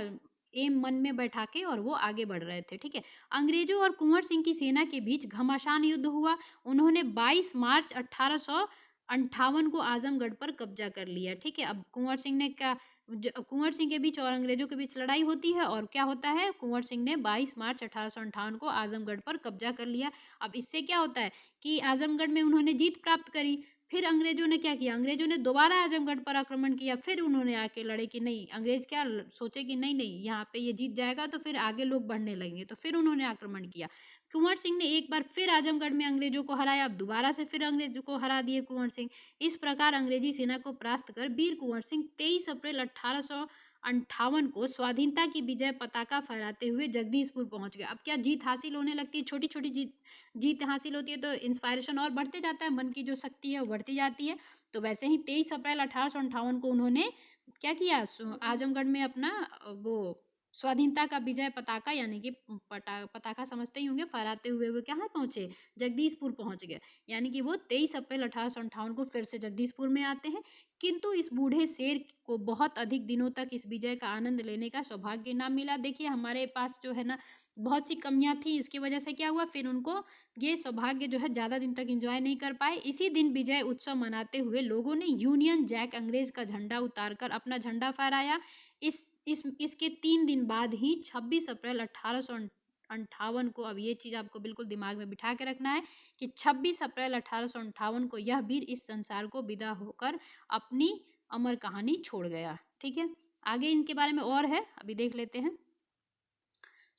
एम मन में बैठा के और वो आगे बढ़ रहे थे, ठीक है। अंग्रेजों और कुंवर सिंह की सेना के बीच घमासान युद्ध हुआ। उन्होंने 22 मार्च 1858 को आजमगढ़ पर कब्जा कर लिया, ठीक है। अब कुंवर सिंह ने क्या, कुंवर सिंह के बीच और अंग्रेजों के बीच लड़ाई होती है और क्या होता है, कुंवर सिंह ने 22 मार्च 1858 को आजमगढ़ पर कब्जा कर लिया। अब इससे क्या होता है कि आजमगढ़ में उन्होंने जीत प्राप्त करी। फिर अंग्रेजों ने क्या किया, अंग्रेजों ने दोबारा आजमगढ़ पर आक्रमण किया। फिर उन्होंने आके लड़े कि नहीं, अंग्रेज क्या सोचे कि नहीं नहीं यहाँ पे ये जीत जाएगा तो फिर आगे लोग बढ़ने लगेंगे, तो फिर उन्होंने आक्रमण किया। कुंवर सिंह ने एक बार फिर आजमगढ़ में अंग्रेजों को हराया। अब दोबारा से फिर अंग्रेजों को हरा दिए कुंवर सिंह। इस प्रकार अंग्रेजी सेना को परास्त कर वीर कुंवर सिंह 23 अप्रैल 1858 को स्वाधीनता की विजय पताका फहराते हुए जगदीशपुर पहुंच गए। अब क्या जीत हासिल होने लगती है, छोटी छोटी जीत जीत हासिल होती है तो इंस्पायरेशन और बढ़ते जाता है, मन की जो शक्ति है वो बढ़ती जाती है। तो वैसे ही 23 अप्रैल 1858 को उन्होंने क्या किया, आजमगढ़ में अपना वो स्वाधीनता का विजय पताका यानी कि पताका समझते ही होंगे, फहराते हुए वो कहाँ पहुंचे, जगदीशपुर पहुंच गए। यानी कि वो 23 अप्रैल 1858 को फिर से जगदीशपुर में आते हैं। किंतु इस बूढ़े शेर को बहुत अधिक दिनों तक इस विजय का आनंद लेने का सौभाग्य ना मिला। देखिए हमारे पास जो है ना बहुत सी कमियां थी, इसकी वजह से क्या हुआ, फिर उनको ये सौभाग्य जो है ज्यादा दिन तक एंजॉय नहीं कर पाए। इसी दिन विजय उत्सव मनाते हुए लोगों ने यूनियन जैक अंग्रेज का झंडा उतारकर अपना झंडा फहराया। इसके 3 दिन बाद ही 26 अप्रैल 1858 को, अब ये चीज आपको बिल्कुल दिमाग में बिठा के रखना है कि 26 अप्रैल 1858 को यह वीर इस संसार को विदा होकर अपनी अमर कहानी छोड़ गया, ठीक है। आगे इनके बारे में और है, अभी देख लेते हैं।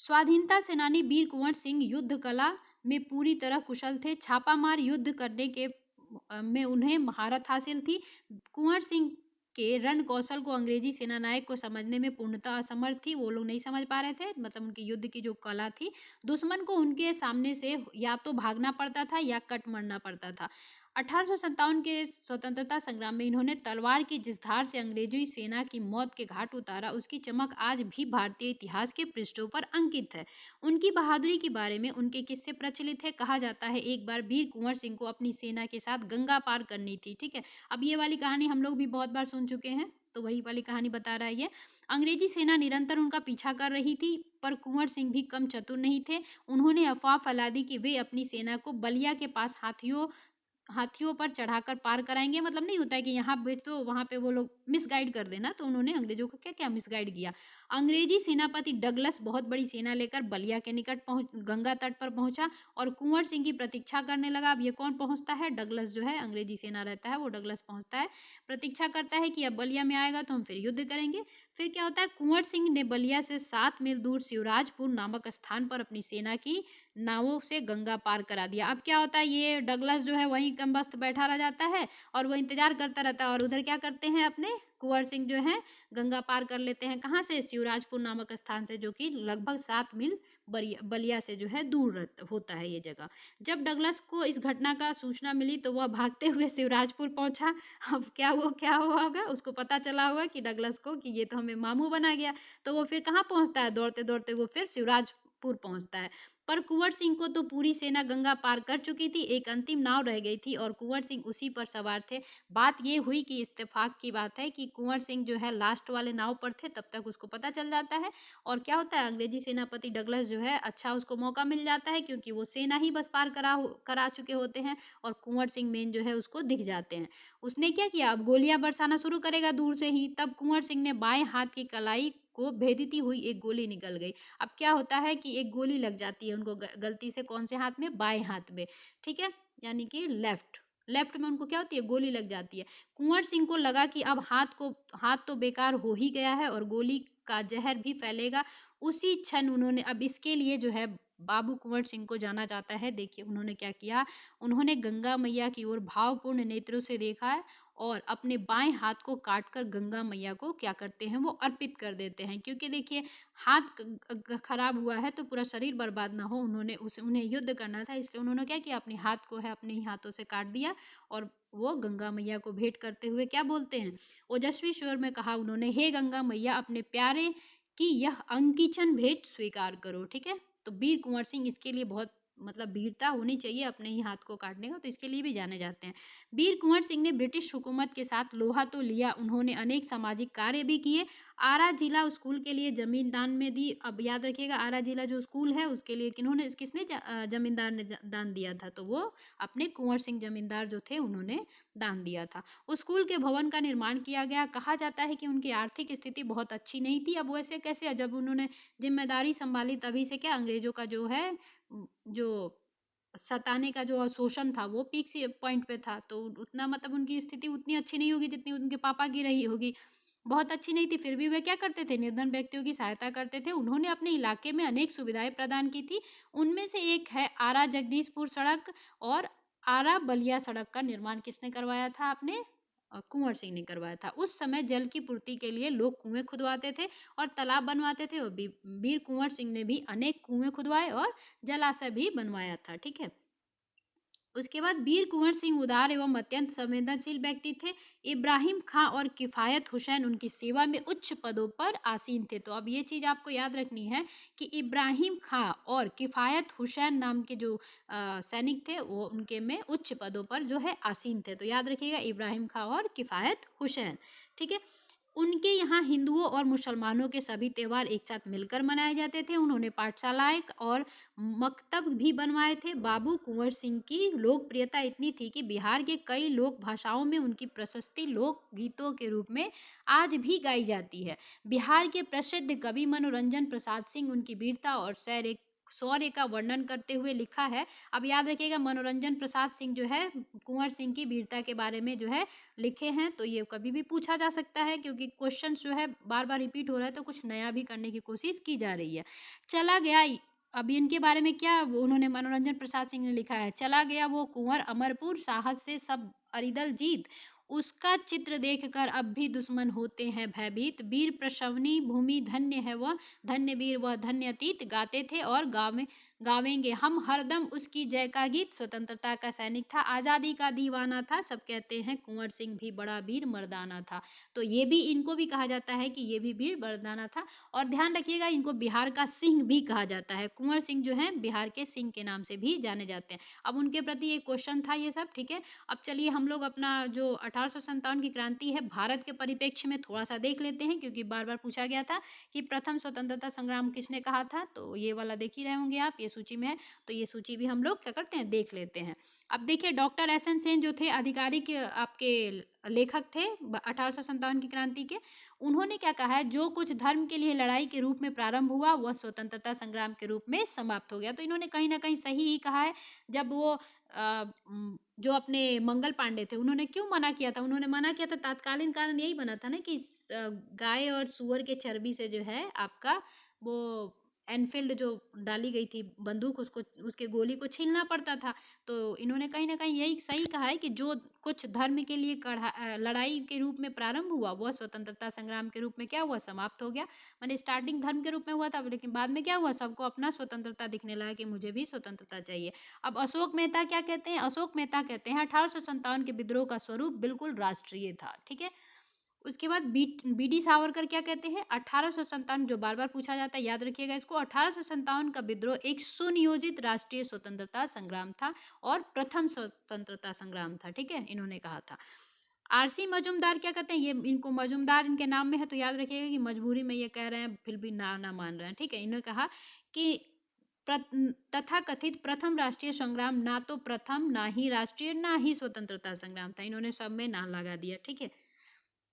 स्वाधीनता सेनानी वीर कुंवर सिंह युद्ध कला में पूरी तरह कुशल थे। छापामार युद्ध करने के में उन्हें महारत हासिल थी। कुंवर सिंह के रण कौशल को अंग्रेजी सेनानायक को समझने में पूर्णतः असमर्थ थी, वो लोग नहीं समझ पा रहे थे, मतलब उनकी युद्ध की जो कला थी। दुश्मन को उनके सामने से या तो भागना पड़ता था या कट मरना पड़ता था। 1857 के स्वतंत्रता संग्राम में इन्होंने तलवार की जिस धार से अंग्रेजी सेना की मौत के घाट उतारा, उसकी चमक आज भी भारतीय इतिहास के पृष्ठों पर अंकित है। उनकी बहादुरी के बारे में उनके किस्से प्रचलित है। कहा जाता है एक बार वीर कुंवर सिंह को अपनी सेना के साथ गंगा पार करनी थी। ठीक है, अब ये वाली कहानी हम लोग भी बहुत बार सुन चुके हैं, तो वही वाली कहानी बता रहा है ये। अंग्रेजी सेना निरंतर उनका पीछा कर रही थी, पर कुंवर सिंह भी कम चतुर नहीं थे। उन्होंने अफवाह फैला दी कि वे अपनी सेना को बलिया के पास हाथियों पर चढ़ाकर पार कराएंगे। मतलब नहीं होता है कि यहाँ पे तो वहां पे वो लोग मिसगाइड कर देना, तो उन्होंने अंग्रेजों को क्या क्या मिसगाइड किया। अंग्रेजी सेनापति डगलस बहुत बड़ी सेना लेकर बलिया के निकट गंगा तट पर पहुंचा और कुंवर सिंह की प्रतीक्षा करने लगा। अब ये कौन पहुंचता है? डगलस जो है, अंग्रेजी सेना रहता है वो डगलस पहुंचता है, प्रतीक्षा करता है कि अब बलिया में आएगा तो हम फिर युद्ध करेंगे। फिर क्या होता है, कुंवर सिंह ने बलिया से 7 मील दूर शिवराजपुर नामक स्थान पर अपनी सेना की नावों से गंगा पार करा दिया। अब क्या होता है, ये डगलस जो है वहीं कम वक्त बैठा रह जाता है और वो इंतजार करता रहता है, और उधर क्या करते हैं, अपने कुंवर सिंह जो है गंगा पार कर लेते हैं। कहाँ से? शिवराजपुर नामक स्थान से, जो कि लगभग 7 मील बलिया से जो है दूर होता है ये जगह। जब डगलस को इस घटना का सूचना मिली तो वह भागते हुए शिवराजपुर पहुंचा। अब क्या हुआ होगा, उसको पता चला होगा कि डगलस को कि ये तो हमें मामू बना गया, तो वो फिर कहाँ पहुंचता है, दौड़ते दौड़ते वो फिर शिवराजपुर पहुंचता है। पर कुंवर सिंह को तो पूरी सेना गंगा पार कर चुकी थी, एक अंतिम नाव रह गई थी और कुंवर सिंह उसी पर सवार थे। बात ये हुई कि इत्तेफाक की बात है कि कुंवर सिंह जो है लास्ट वाले नाव पर थे, तब तक उसको पता चल जाता है। और क्या होता है, अंग्रेजी सेनापति डगलस जो है, अच्छा उसको मौका मिल जाता है, क्योंकि वो सेना ही बस पार करा चुके होते हैं और कुंवर सिंह मेन जो है उसको दिख जाते हैं। उसने क्या किया, अब गोलियां बरसाना शुरू करेगा दूर से ही। तब कुंवर सिंह ने बाएं हाथ की कलाई को भेदती हुई एक गोली निकल गई। अब क्या होता है कि एक गोली लग जाती है उनको गलती से, कौन से हाथ में? बाएं हाथ में। ठीक है, यानी कि लेफ्ट में उनको क्या होती है, गोली लग जाती है। कुंवर सिंह को लगा कि अब हाथ तो बेकार हो ही गया है और गोली का जहर भी फैलेगा। उसी क्षण उन्होंने, अब इसके लिए जो है बाबू कुंवर सिंह को जाना जाता है। देखिए उन्होंने क्या किया, उन्होंने गंगा मैया की ओर भावपूर्ण नेत्रों से देखा है और अपने बाएं हाथ को काटकर गंगा मैया को क्या करते हैं, वो अर्पित कर देते हैं। क्योंकि देखिए हाथ खराब हुआ है तो पूरा शरीर बर्बाद ना हो, उन्हें युद्ध करना था, इसलिए उन्होंने क्या किया, अपने हाथ को है अपने ही हाथों से काट दिया और वो गंगा मैया को भेंट करते हुए क्या बोलते हैं, ओजस्वी स्वर में कहा उन्होंने, हे गंगा मैया, अपने प्यारे की यह अंकिचन भेंट स्वीकार करो। ठीक है, तो वीर कुंवर सिंह इसके लिए बहुत, मतलब वीरता होनी चाहिए अपने ही हाथ को काटने का, तो इसके लिए भी जाने जाते हैं। वीर कुंवर सिंह ने ब्रिटिश हुकूमत के साथ लोहा तो लिया, उन्होंने अनेक सामाजिक कार्य भी किए। आरा जिला स्कूल के लिए जमीन दान में दी। अब याद रखिएगा, आरा जिला जो स्कूल है उसके लिए किसने जमींदार ने दान दिया था, तो वो अपने कुंवर सिंह जमींदार जो थे उन्होंने दान दिया था। उस स्कूल के भवन का निर्माण किया गया। कहा जाता है कि उनकी आर्थिक स्थिति बहुत अच्छी नहीं थी। अब वैसे कैसे, जब उन्होंने जिम्मेदारी संभाली तभी से क्या, अंग्रेजों का जो है, जो सताने का जो शोषण था वो पीक से पॉइंट पे था, तो उतना, मतलब उनकी स्थिति उतनी अच्छी नहीं होगी जितनी उनके पापा की रही होगी, बहुत अच्छी नहीं थी। फिर भी वे क्या करते थे, निर्धन व्यक्तियों की सहायता करते थे। उन्होंने अपने इलाके में अनेक सुविधाएं प्रदान की थी। उनमें से एक है आरा जगदीशपुर सड़क और आरा बलिया सड़क का निर्माण किसने करवाया था, आपने कुंवर सिंह ने करवाया था। उस समय जल की पूर्ति के लिए लोग कुएं खुदवाते थे और तालाब बनवाते थे, और वीर कुंवर सिंह ने भी अनेक कुएं खुदवाए और जलाशय भी बनवाया था। ठीक है, उसके बाद वीर कुंवर सिंह उदार एवं अत्यंत संवेदनशील व्यक्ति थे। इब्राहिम खां और किफायत हुसैन उनकी सेवा में उच्च पदों पर आसीन थे। तो अब ये चीज आपको याद रखनी है कि इब्राहिम खां और किफायत हुसैन नाम के जो सैनिक थे वो उनके में उच्च पदों पर जो है आसीन थे। तो याद रखिएगा, इब्राहिम खां और किफायत हुसैन। ठीक है, उनके यहाँ हिंदुओं और मुसलमानों के सभी त्योहार एक साथ मिलकर मनाए जाते थे। उन्होंने पाठशालाएं और मकतब भी बनवाए थे। बाबू कुंवर सिंह की लोकप्रियता इतनी थी कि बिहार के कई लोक भाषाओं में उनकी प्रशस्ति लोक गीतों के रूप में आज भी गाई जाती है। बिहार के प्रसिद्ध कवि मनोरंजन प्रसाद सिंह उनकी वीरता और शौर्य का वर्णन करते हुए लिखा है। अब याद रखिएगा, मनोरंजन प्रसाद सिंह जो है कुंवर सिंह की वीरता के बारे में जो है लिखे हैं, तो ये कभी भी पूछा जा सकता है, क्योंकि क्वेश्चन जो है बार बार रिपीट हो रहा है, तो कुछ नया भी करने की कोशिश की जा रही है। चला गया, अब इनके बारे में क्या उन्होंने, मनोरंजन प्रसाद सिंह ने लिखा है, चला गया वो कुंवर अमरपुर, साहस से सब अरिदल जीत, उसका चित्र देखकर अब भी दुश्मन होते हैं भयभीत, वीर प्रसवनी भूमि धन्य है वह, धन्य वीर वह धन्य अतीत, गाते थे और गावेंगे हम हरदम उसकी जय का गीत। स्वतंत्रता का सैनिक था, आजादी का दीवाना था, सब कहते हैं कुंवर सिंह भी बड़ा वीर मर्दाना था। तो ये भी, इनको भी कहा जाता है कि ये भी वीर मर्दाना था। और ध्यान रखिएगा, इनको बिहार का सिंह भी कहा जाता है। कुंवर सिंह जो है बिहार के सिंह के नाम से भी जाने जाते हैं। अब उनके प्रति एक क्वेश्चन था ये सब, ठीक है। अब चलिए हम लोग अपना जो 1857 की क्रांति है भारत के परिप्रेक्ष्य में थोड़ा सा देख लेते हैं, क्योंकि बार बार पूछा गया था कि प्रथम स्वतंत्रता संग्राम किसने कहा था। तो ये वाला देख ही रहे होंगे आप, ये सूची में है। तो ये सूची भी हम लोग क्या करते हैं, देख लेते हैं। अब देखिए, डॉक्टर एस एन सेन जो थे आधिकारिक आपके लेखक थे 1857 की क्रांति के। उन्होंने क्या कहा है, जो कुछ धर्म के लिए लड़ाई के रूप में प्रारंभ हुआ वह स्वतंत्रता संग्राम के रूप में समाप्त हो गया। तो इन्होंने कहीं ना कहीं सही ही कहा है। जब वो जो अपने मंगल पांडे थे, उन्होंने क्यों मना किया था, उन्होंने मना किया था तात्कालीन कारण यही बना था ना कि गाय और सुअर के चर्बी से जो है आपका वो एनफील्ड जो डाली गई थी बंदूक, उसको, उसके गोली को छीलना पड़ता था। तो इन्होंने कहीं ना कहीं यही सही कहा है कि जो कुछ धर्म के लिए लड़ाई के रूप में प्रारंभ हुआ वह स्वतंत्रता संग्राम के रूप में क्या हुआ, समाप्त हो गया। मैंने स्टार्टिंग धर्म के रूप में हुआ था, लेकिन बाद में क्या हुआ, सबको अपना स्वतंत्रता दिखने लगा कि मुझे भी स्वतंत्रता चाहिए। अब अशोक मेहता क्या कहते हैं, अशोक मेहता कहते हैं 1857 के विद्रोह का स्वरूप बिल्कुल राष्ट्रीय था, ठीक है। उसके बाद बी डी सावरकर क्या कहते हैं, 1857, जो बार बार पूछा जाता है, याद रखिएगा इसको, 1857 का विद्रोह एक सुनियोजित राष्ट्रीय स्वतंत्रता संग्राम था और प्रथम स्वतंत्रता संग्राम था, ठीक है, इन्होंने कहा था। आरसी मजूमदार क्या कहते हैं, ये इनको मजूमदार इनके नाम में है, तो याद रखिएगा कि मजबूरी में ये कह रहे हैं, फिर भी ना मान रहे हैं, ठीक है। इन्होंने कहा कि तथा कथित प्रथम राष्ट्रीय संग्राम ना तो प्रथम, ना ही राष्ट्रीय, ना ही स्वतंत्रता संग्राम था। इन्होंने सब में ना लगा दिया, ठीक है।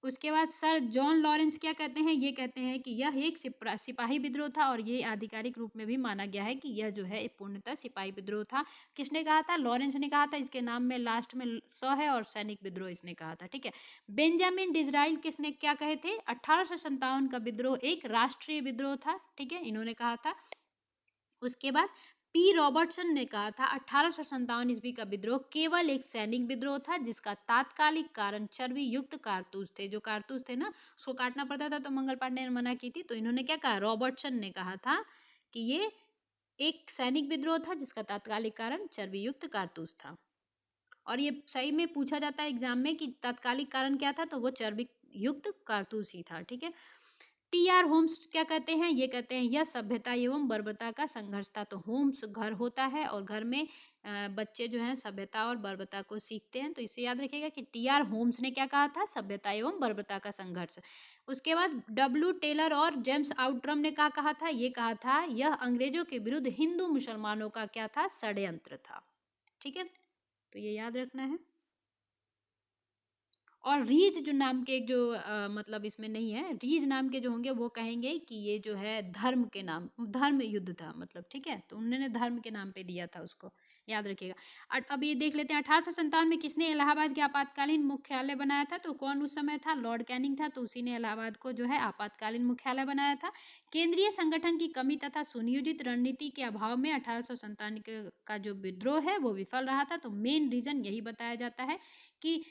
उसके बाद सर जॉन लॉरेंस क्या कहते हैं, ये कहते हैं कि यह एक सिपाही विद्रोह था और ये आधिकारिक रूप में भी माना गया है कि यह जो है एक पूर्णतः सिपाही विद्रोह था। किसने कहा था, लॉरेंस ने कहा था। इसके नाम में लास्ट में स है और सैनिक विद्रोह इसने कहा था, ठीक है। बेंजामिन डिजराइल किसने क्या कहे थे, 1857 का विद्रोह एक राष्ट्रीय विद्रोह था, ठीक है, इन्होंने कहा था। उसके बाद पी रॉबर्टसन ने कहा था 1857 ईस्वी का विद्रोह केवल एक सैनिक विद्रोह था जिसका तात्कालिक कारण चर्बी युक्त कारतूस थे। जो कारतूस थे ना, उसको काटना पड़ता था, तो मंगल पांडे ने मना की थी। तो इन्होंने क्या कहा, रॉबर्टसन ने कहा था कि ये एक सैनिक विद्रोह था जिसका तात्कालिक कारण चर्बी युक्त कारतूस था। और ये सही में पूछा जाता है एग्जाम में कि तात्कालिक कारण क्या था, तो वो चर्बी युक्त कारतूस ही था, ठीक है। टी आर होम्स क्या कहते हैं, ये कहते हैं यह सभ्यता एवं बर्बरता का संघर्ष था। तो होम्स घर होता है और घर में बच्चे जो हैं सभ्यता और बर्बरता को सीखते हैं। तो इसे याद रखिएगा कि टी आर होम्स ने क्या कहा था, सभ्यता एवं बर्बरता का संघर्ष। उसके बाद डब्ल्यू टेलर और जेम्स आउटरम ने क्या कहा था, ये कहा था यह अंग्रेजों के विरुद्ध हिंदू मुसलमानों का क्या था, षड्यंत्र था, ठीक है। तो ये याद रखना है। और रीज जो नाम के जो मतलब इसमें नहीं है, रीज नाम के जो होंगे वो कहेंगे कि ये जो है धर्म के नाम, धर्म युद्ध था मतलब, ठीक है। तो उन्होंने धर्म के नाम पे दिया था उसको, याद रखिएगा। अब ये देख लेते हैं 1857 में किसने इलाहाबाद के आपातकालीन मुख्यालय बनाया था। तो कौन उस समय था, लॉर्ड कैनिंग था। तो उसी ने इलाहाबाद को जो है आपातकालीन मुख्यालय बनाया था। केंद्रीय संगठन की कमी तथा सुनियोजित रणनीति के अभाव में 1857 का जो विद्रोह है वो विफल रहा था। तो मेन रीजन यही बताया जाता है कि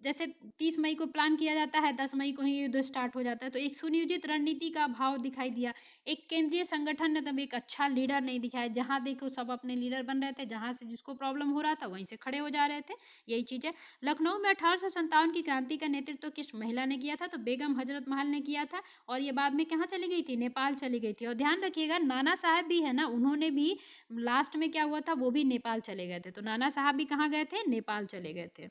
जैसे 30 मई को प्लान किया जाता है, 10 मई को ही युद्ध स्टार्ट हो जाता है। तो एक सुनियोजित रणनीति का अभाव दिखाई दिया। एक केंद्रीय संगठन ने तब एक अच्छा लीडर नहीं दिखाया, जहां देखो सब अपने लीडर बन रहे थे, जहां से जिसको प्रॉब्लम हो रहा था वहीं से खड़े हो जा रहे थे, यही चीज है। लखनऊ में 1857 की क्रांति का नेतृत्व किस महिला ने किया था, तो बेगम हजरत महल ने किया था। और ये बाद में कहाँ चली गई थी, नेपाल चली गई थी। और ध्यान रखिएगा नाना साहब भी है ना, उन्होंने भी लास्ट में क्या हुआ था, वो भी नेपाल चले गए थे। तो नाना साहब भी कहाँ गए थे, नेपाल चले गए थे,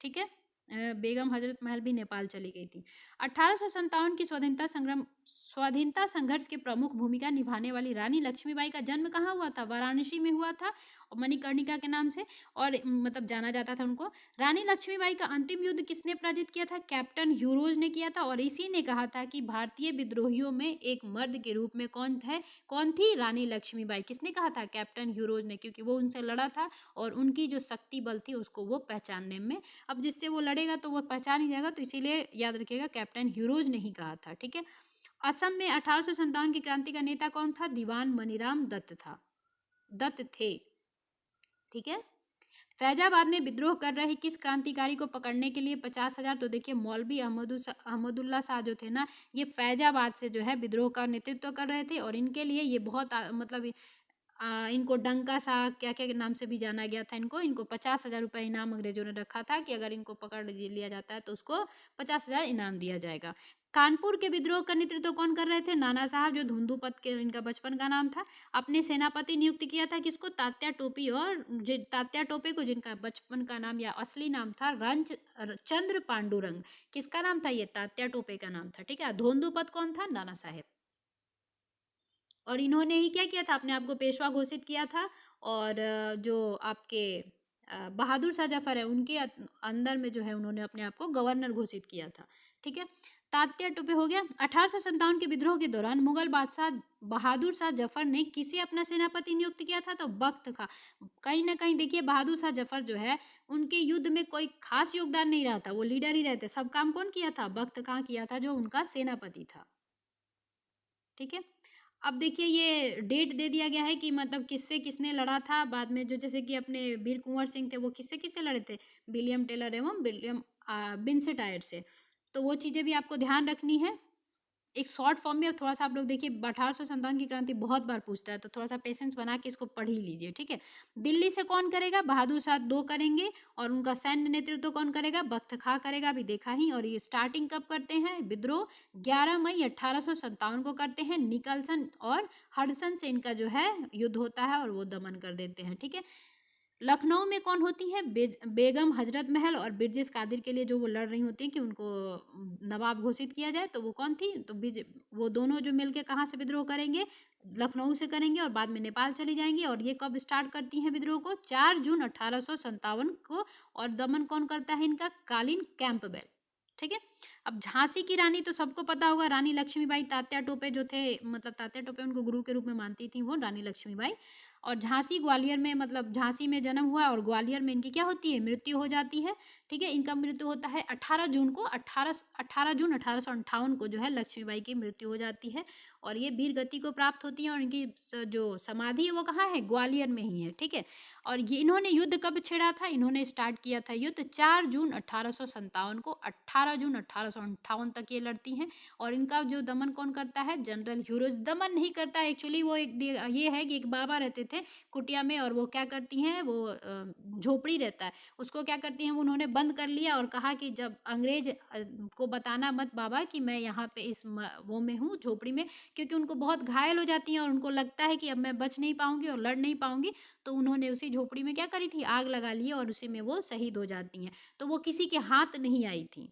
ठीक है। बेगम हजरत महल भी नेपाल चली गई थी। 1857 की स्वाधीनता संघर्ष के प्रमुख भूमिका निभाने वाली रानी लक्ष्मीबाई का जन्म कहाँ हुआ था, वाराणसी में हुआ था, और मणिकर्णिका के नाम से और मतलब जाना जाता था उनको। रानी लक्ष्मीबाई का अंतिम युद्ध किसने पराजित किया था, कैप्टन ह्यूरोज ने किया था। और इसी ने कहा था कि भारतीय विद्रोहियों में एक मर्द के रूप में कौन थी, रानी लक्ष्मीबाई। किसने कहा था, कैप्टन ह्यूरोज ने, क्योंकि वो उनसे लड़ा था और उनकी जो शक्ति बल थी उसको वो पहचानने में, अब जिससे वो लड़ेगा तो वो पहचान ही जाएगा। तो इसीलिए याद रखिएगा कैप्टन ह्यूरोज ने ही कहा था, ठीक है। असम में 1857 की क्रांति का नेता कौन था, दीवान मनीराम दत्त था, दत्त थे, ठीक है। फैजाबाद में विद्रोह कर रहे किस क्रांतिकारी को पकड़ने के लिए 50,000, तो देखिए मौलवी अहमदुल्ला शाह जो थे ना, ये फैजाबाद से जो है विद्रोह का नेतृत्व कर रहे थे और इनके लिए ये बहुत मतलब इनको डंका साहब क्या क्या नाम से भी जाना गया था। इनको 50,000 रुपये इनाम अंग्रेजों ने रखा था कि अगर इनको पकड़ लिया जाता है तो उसको 50,000 इनाम दिया जाएगा। कानपुर के विद्रोह का नेतृत्व कौन कर रहे थे? नाना साहब, जो धुंधुपत के इनका बचपन का नाम था। अपने सेनापति नियुक्त किया था किसको? तात्या टोपी, और तात्या टोपे को, जिनका बचपन का नाम या असली नाम था चंद्र पांडुरंग। किसका नाम था? ये तात्या टोपे का नाम था। ठीक है। धुंधुपत कौन था? नाना साहेब। और इन्होंने ही क्या किया था? अपने आप को पेशवा घोषित किया था। और जो आपके बहादुर शाह जफर है, उनके अंदर में जो है उन्होंने अपने आप को गवर्नर घोषित किया था। ठीक है। तात्या टोपे हो गया। 1857 के विद्रोह के दौरान मुगल बादशाह बहादुर शाह जफर ने किसे अपना सेनापति नियुक्त किया था? तो बख्त खां। कहीं ना कहीं देखिए, बहादुर शाह जफर जो है, उनके युद्ध में कोई खास योगदान नहीं रहा था, वो लीडर ही रहते। सब काम कौन किया था? बख्त खां किया था, जो उनका सेनापति था। ठीक है। अब देखिए, ये डेट दे दिया गया है कि मतलब किससे किसने लड़ा था बाद में। जो जैसे कि अपने वीर कुंवर सिंह थे, वो किससे किससे लड़े थे? विलियम टेलर एवं विलियम बिन्सेट आयर से। तो वो चीजें भी आपको ध्यान रखनी है। एक शॉर्ट फॉर्म में थोड़ा सा आप लोग देखिए, 1857 की क्रांति बहुत बार पूछता है, तो थोड़ा सा पेशेंस बना के इसको पढ़ ही लीजिए। ठीक है। दिल्ली से कौन करेगा? बहादुर शाह दो करेंगे। और उनका सैन्य नेतृत्व कौन करेगा? बख्त खां करेगा, अभी देखा ही। और ये स्टार्टिंग कब करते हैं विद्रोह? 11 मई 1857 को करते हैं। निकलसन और हडसन से इनका जो है युद्ध होता है और वो दमन कर देते हैं। ठीक है। लखनऊ में कौन होती है? बेगम हजरत महल और बिरजिस कादिर के लिए जो वो लड़ रही होती हैं कि उनको नवाब घोषित किया जाए, तो वो कौन थी? तो वो दोनों जो मिलके कहाँ से विद्रोह करेंगे? लखनऊ से करेंगे और बाद में नेपाल चली जाएंगी। और ये कब स्टार्ट करती हैं विद्रोह को? 4 जून 1857 को। और दमन कौन करता है इनका? कालीन कैंपबेल। ठीक है। अब झांसी की रानी तो सबको पता होगा, रानी लक्ष्मीबाई। तात्या टोपे जो थे, मतलब तात्या टोपे उनको गुरु के रूप में मानती थी वो, रानी लक्ष्मीबाई। और झांसी ग्वालियर में, मतलब झांसी में जन्म हुआ और ग्वालियर में इनकी क्या होती है? मृत्यु हो जाती है। ठीक है। इनका मृत्यु होता है 18 जून को। 18 जून 1858 को जो है लक्ष्मीबाई की मृत्यु हो जाती है। और ये वीर गति को प्राप्त होती है। और इनकी जो समाधि है वो कहाँ है? ग्वालियर में ही है। ठीक है। और ये इन्होंने युद्ध कब छेड़ा था? इन्होंने स्टार्ट किया था युद्ध 4 जून 1857 को। 18 जून 1858 तक ये लड़ती हैं। और इनका जो दमन कौन करता है? General Hugh Rose. दमन नहीं करता एक्चुअली, वो एक ये है कि एक बाबा रहते थे कुटिया में, और वो क्या करती हैं, वो झोपड़ी रहता है, उसको क्या करती हैं, वो उन्होंने बंद कर लिया और कहा कि जब अंग्रेज को बताना मत बाबा कि मैं यहाँ पे इस वो में हूँ, झोपड़ी में। क्योंकि उनको बहुत घायल हो जाती हैं और उनको लगता है कि अब मैं बच नहीं पाऊंगी और लड़ नहीं पाऊंगी। तो उन्होंने उसी झोपड़ी में क्या करी थी? आग लगा ली और उसी में वो शहीद हो जाती हैं। तो वो किसी के हाथ नहीं आई थी।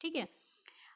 ठीक है।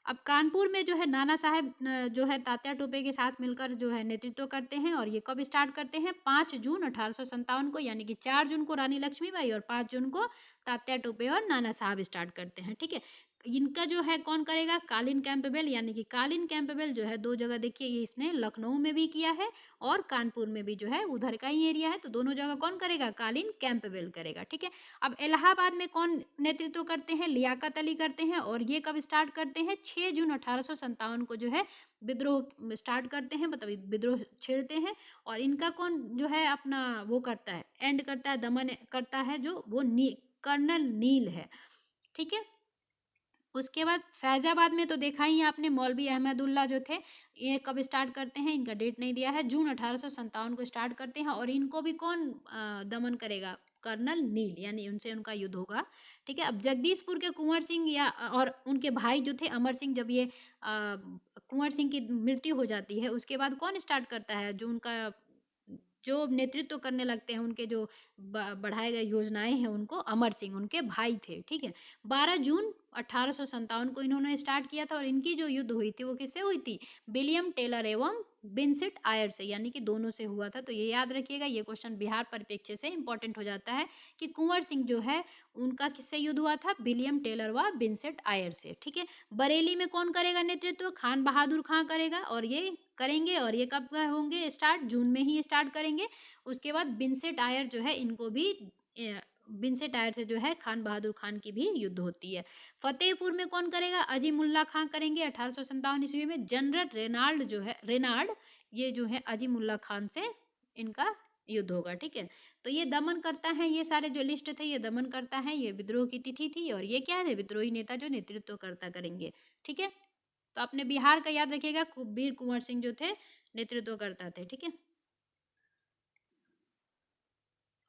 अब कानपुर में जो है नाना साहब जो है तात्या टोपे के साथ मिलकर जो है नेतृत्व करते हैं। और ये कब स्टार्ट करते हैं? 5 जून 1857 को। यानी कि 4 जून को रानी लक्ष्मीबाई और 5 जून को तात्या टोपे और नाना साहब स्टार्ट करते हैं। ठीक है। इनका जो है कौन करेगा? कालीन कैंपबेल। यानी कि कालीन कैंपबेल जो है 2 जगह देखिए, ये इसने लखनऊ में भी किया है और कानपुर में भी, जो है उधर का ही एरिया है, तो दोनों जगह कौन करेगा? कालीन कैंपबेल करेगा। ठीक है। अब इलाहाबाद में कौन नेतृत्व करते हैं? लियाकत अली करते हैं। और ये कब स्टार्ट करते हैं? 6 जून 1857 को जो है विद्रोह स्टार्ट करते हैं, मतलब विद्रोह छेड़ते हैं। और इनका कौन जो है अपना वो करता है, एंड करता है, दमन करता है, जो वो कर्नल नील है। ठीक है। उसके बाद फैजाबाद में तो देखा ही आपने, मौलवी अहमदुल्ला जो थे, ये कब स्टार्ट करते हैं? इनका डेट नहीं दिया है। जून 1857 को स्टार्ट करते हैं। और इनको भी कौन दमन करेगा? कर्नल नील, यानी उनसे उनका युद्ध होगा। ठीक है। अब जगदीशपुर के कुंवर सिंह या और उनके भाई जो थे अमर सिंह, जब ये कुंवर सिंह की मृत्यु हो जाती है, उसके बाद कौन स्टार्ट करता है? जो उनका जो नेतृत्व करने लगते हैं, उनके जो बढ़ाए गए योजनाएं हैं, उनको अमर सिंह, उनके भाई थे। ठीक है। 12 जून 1857 को इन्होंने स्टार्ट किया था। और इनकी जो युद्ध हुई थी वो किससे हुई थी? विलियम टेलर एवं बिन्सेट आयर से, यानी कि दोनों से हुआ था। तो ये याद रखिएगा, ये क्वेश्चन बिहार परिप्रेक्ष्य से इंपॉर्टेंट हो जाता है कि कुंवर सिंह जो है उनका किससे युद्ध हुआ था? विलियम टेलर व बिन्सेट आयर से। ठीक है। बरेली में कौन करेगा नेतृत्व? खान बहादुर खां करेगा। और ये करेंगे, और ये कब होंगे स्टार्ट? जून में ही स्टार्ट करेंगे। उसके बाद बिन्सेट आयर जो है, इनको भी बिन्सेट आयर से जो है खान बहादुर खान की भी युद्ध होती है। फतेहपुर में कौन करेगा? अजीमुल्ला खां करेंगे 1857 ईस्वी में। जनरल रेनाल्ड जो है, रेनाल्ड, ये जो है अजीमुल्ला खान से इनका युद्ध होगा। ठीक है। तो ये दमन करता है, ये सारे जो लिस्ट थे ये दमन करता है, ये विद्रोह की तिथि थी। और ये क्या है? विद्रोही नेता जो नेतृत्व करता करेंगे। ठीक है। तो अपने बिहार का याद रखिएगा, वीर कुंवर सिंह जो थे नेतृत्व करता थे। ठीक है।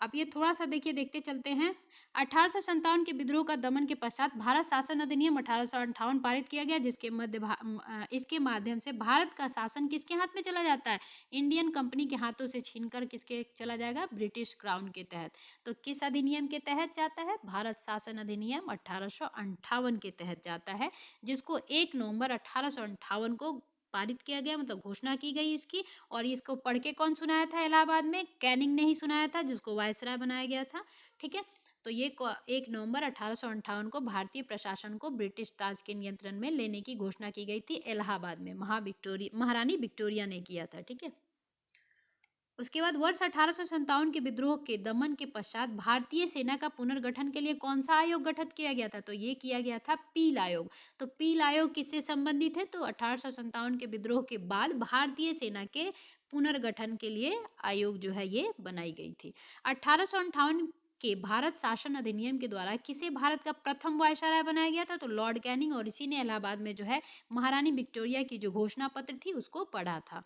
अब ये थोड़ा सा देखिए, देखते चलते हैं। 1857 के विद्रोह का दमन के पश्चात भारत शासन अधिनियम 1858 पारित किया गया, जिसके इसके माध्यम से भारत का शासन किसके हाथ में चला जाता है? इंडियन कंपनी के हाथों से छीनकर किसके चला जाएगा? ब्रिटिश क्राउन के तहत। तो किस अधिनियम के तहत जाता है? भारत शासन अधिनियम 1858 के तहत जाता है, जिसको 1 नवंबर 1858 को पारित किया गया, मतलब घोषणा की गई इसकी। और इसको पढ़ के कौन सुनाया था इलाहाबाद में? कैनिंग ने ही सुनाया था, जिसको वायसराय बनाया गया था। ठीक है, तो ये 1 नवंबर 1858 को भारतीय प्रशासन को ब्रिटिश ताज के नियंत्रण में लेने की घोषणा की गई थी इलाहाबाद में। महारानी विक्टोरिया ने किया था। ठीक है, उसके बाद वर्ष 1857 के विद्रोह के दमन के पश्चात भारतीय सेना का पुनर्गठन के लिए कौन सा आयोग गठित किया गया था? तो ये किया गया था पील आयोग। तो पील आयोग किससे संबंधित है? तो 1857 के विद्रोह के बाद भारतीय सेना के पुनर्गठन के लिए आयोग जो है ये बनाई गई थी। 1858 के भारत शासन अधिनियम के द्वारा किसे भारत का प्रथम वायसराय बनाया गया था? तो लॉर्ड कैनिंग, और इसी ने इलाहाबाद में जो है महारानी विक्टोरिया की जो घोषणा पत्र थी उसको पढ़ा था।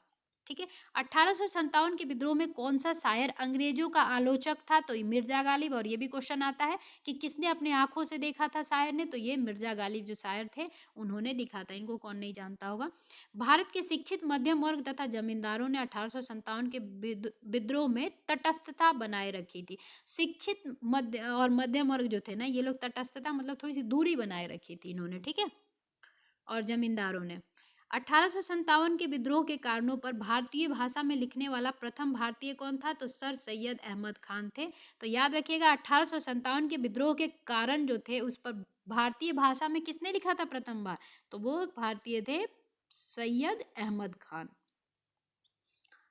ठीक है, 1857 के विद्रोह में कौन सा शायर अंग्रेजों का आलोचक था? तो ये मिर्जा गालिब। और ये भी क्वेश्चन आता है कि किसने अपने आंखों से देखा था शायर ने? तो ये मिर्जा गालिब जो शायर थे उन्होंने दिखा था। इनको कौन नहीं जानता होगा। भारत के शिक्षित मध्यम वर्ग तथा जमींदारों ने 1857 के विद्रोह में तटस्थता बनाए रखी थी। शिक्षित मध्य और मध्यम वर्ग जो थे ना, ये लोग तटस्थता मतलब थोड़ी सी दूरी बनाए रखी थी इन्होंने। ठीक है, और जमींदारों ने 1857 के विद्रोह के कारणों पर भारतीय भाषा में लिखने वाला प्रथम भारतीय कौन था? तो सर सैयद अहमद खान थे। तो याद रखिएगा, 1857 के विद्रोह के कारण जो थे उस पर भारतीय भाषा में किसने लिखा था प्रथम बार? तो वो भारतीय थे सैयद अहमद खान।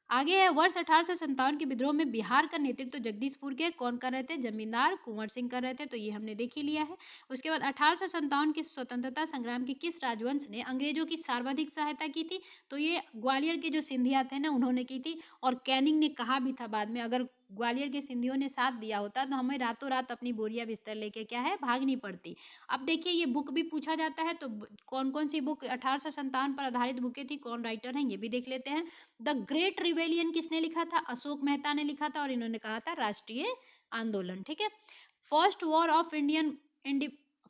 आगे है, वर्ष 1857 के विद्रोह में बिहार का नेतृत्व तो जगदीशपुर के कौन कर रहे थे? जमींदार कुंवर सिंह कर रहे थे। तो ये हमने देख ही लिया है। उसके बाद 1857 के स्वतंत्रता संग्राम के किस राजवंश ने अंग्रेजों की सर्वाधिक सहायता की थी? तो ये ग्वालियर के जो सिंधिया थे ना, उन्होंने की थी। और कैनिंग ने कहा भी था बाद में, अगर ग्वालियर के सिंधियों ने साथ दिया होता तो हमें रातों रात अपनी बोरिया बिस्तर लेके क्या है भागनी पड़ती। अब देखिए, ये बुक भी पूछा जाता है, तो कौन कौन सी बुक 1857 पर आधारित बुकें थी, कौन राइटर हैं, ये भी देख लेते हैं। द ग्रेट रिवेलियन किसने लिखा था? अशोक मेहता ने लिखा था, और इन्होंने कहा था राष्ट्रीय आंदोलन। ठीक है, first war of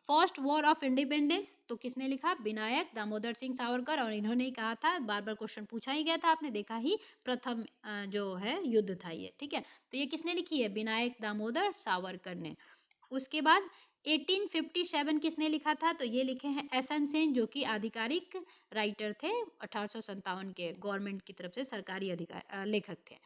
first war of independence तो किसने लिखा? विनायक दामोदर सिंह सावरकर, और इन्होंने ही कहा था, बार बार क्वेश्चन पूछा ही गया था, आपने देखा ही, प्रथम जो है युद्ध था ये। ठीक है, तो ये किसने लिखी है? विनायक दामोदर सावरकर ने। उसके बाद 1857 किसने लिखा था? तो ये लिखे हैं एस एन सेन, जो कि आधिकारिक राइटर थे 1857 के, गवर्नमेंट की तरफ से सरकारी लेखक थे।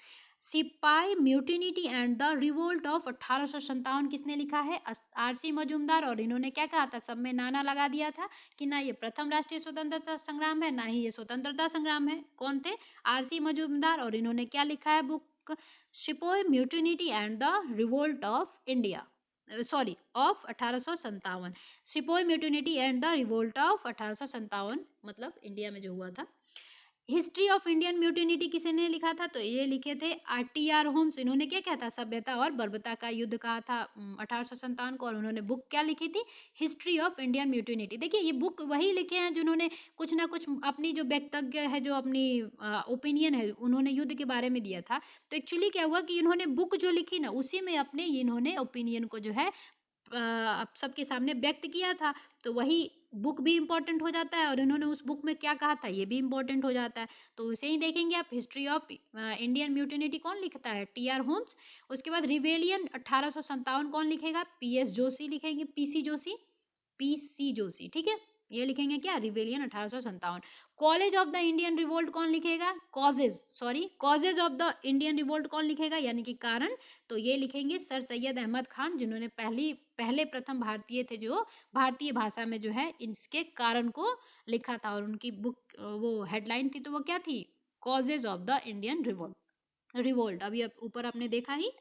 सिपाही mutiny and the revolt of 1857 किसने लिखा है? आरसी मजूमदार, और इन्होंने क्या कहा था? सब में नाना लगा दिया था कि ना ये प्रथम राष्ट्रीय स्वतंत्रता संग्राम है, ना ही ये स्वतंत्रता संग्राम है। कौन थे? आरसी मजूमदार, और इन्होंने क्या लिखा है बुक? सिपाही mutiny and the revolt of India, sorry of 1857। Sepoy mutiny and the revolt of 1857 मतलब इंडिया में जो हुआ था। हिस्ट्री ऑफ इंडियन म्यूटिनिटी किसने लिखा था? तो ये लिखे थे आर होम्स। इन्होंने क्या कहा था? सभ्यता और बर्बरता का युद्ध कहा था 1857 को, और उन्होंने बुक क्या लिखी थी? History of Indian mutiny. देखिए, ये बुक वही लिखे हैं जिन्होंने कुछ ना कुछ अपनी जो व्यक्तज्ञ है, जो अपनी ओपिनियन है, उन्होंने युद्ध के बारे में दिया था। तो एक्चुअली क्या हुआ कि इन्होंने बुक जो लिखी ना, उसी में अपने इन्होंने ओपिनियन को जो है आप सबके सामने व्यक्त किया था। तो वही बुक भी इम्पोर्टेंट हो जाता है, और इन्होंने उस बुक में क्या कहा था ये भी इम्पोर्टेंट हो जाता है। तो उसे ही देखेंगे आप। हिस्ट्री ऑफ इंडियन म्यूटिनिटी कौन लिखता है? टी.आर. होम्स। उसके बाद रिवेलियन 1857 कौन लिखेगा? पी.एस. जोशी लिखेंगे, पी.सी. जोशी, पी.सी. जोशी। ठीक है, ये लिखेंगे क्या? Rebellion 1857। College of the Indian revolt कौन लिखेगा? Causes of the Indian revolt कौन लिखेगा, यानी कि कारण? तो ये लिखेंगे सर सैयद अहमद खान, जिन्होंने पहले प्रथम भारतीय थे जो भारतीय भाषा में जो है इसके कारण को लिखा था। और उनकी बुक वो हेडलाइन थी, तो वो क्या थी? Causes of the Indian revolt. अभी ऊपर आपने देखा ही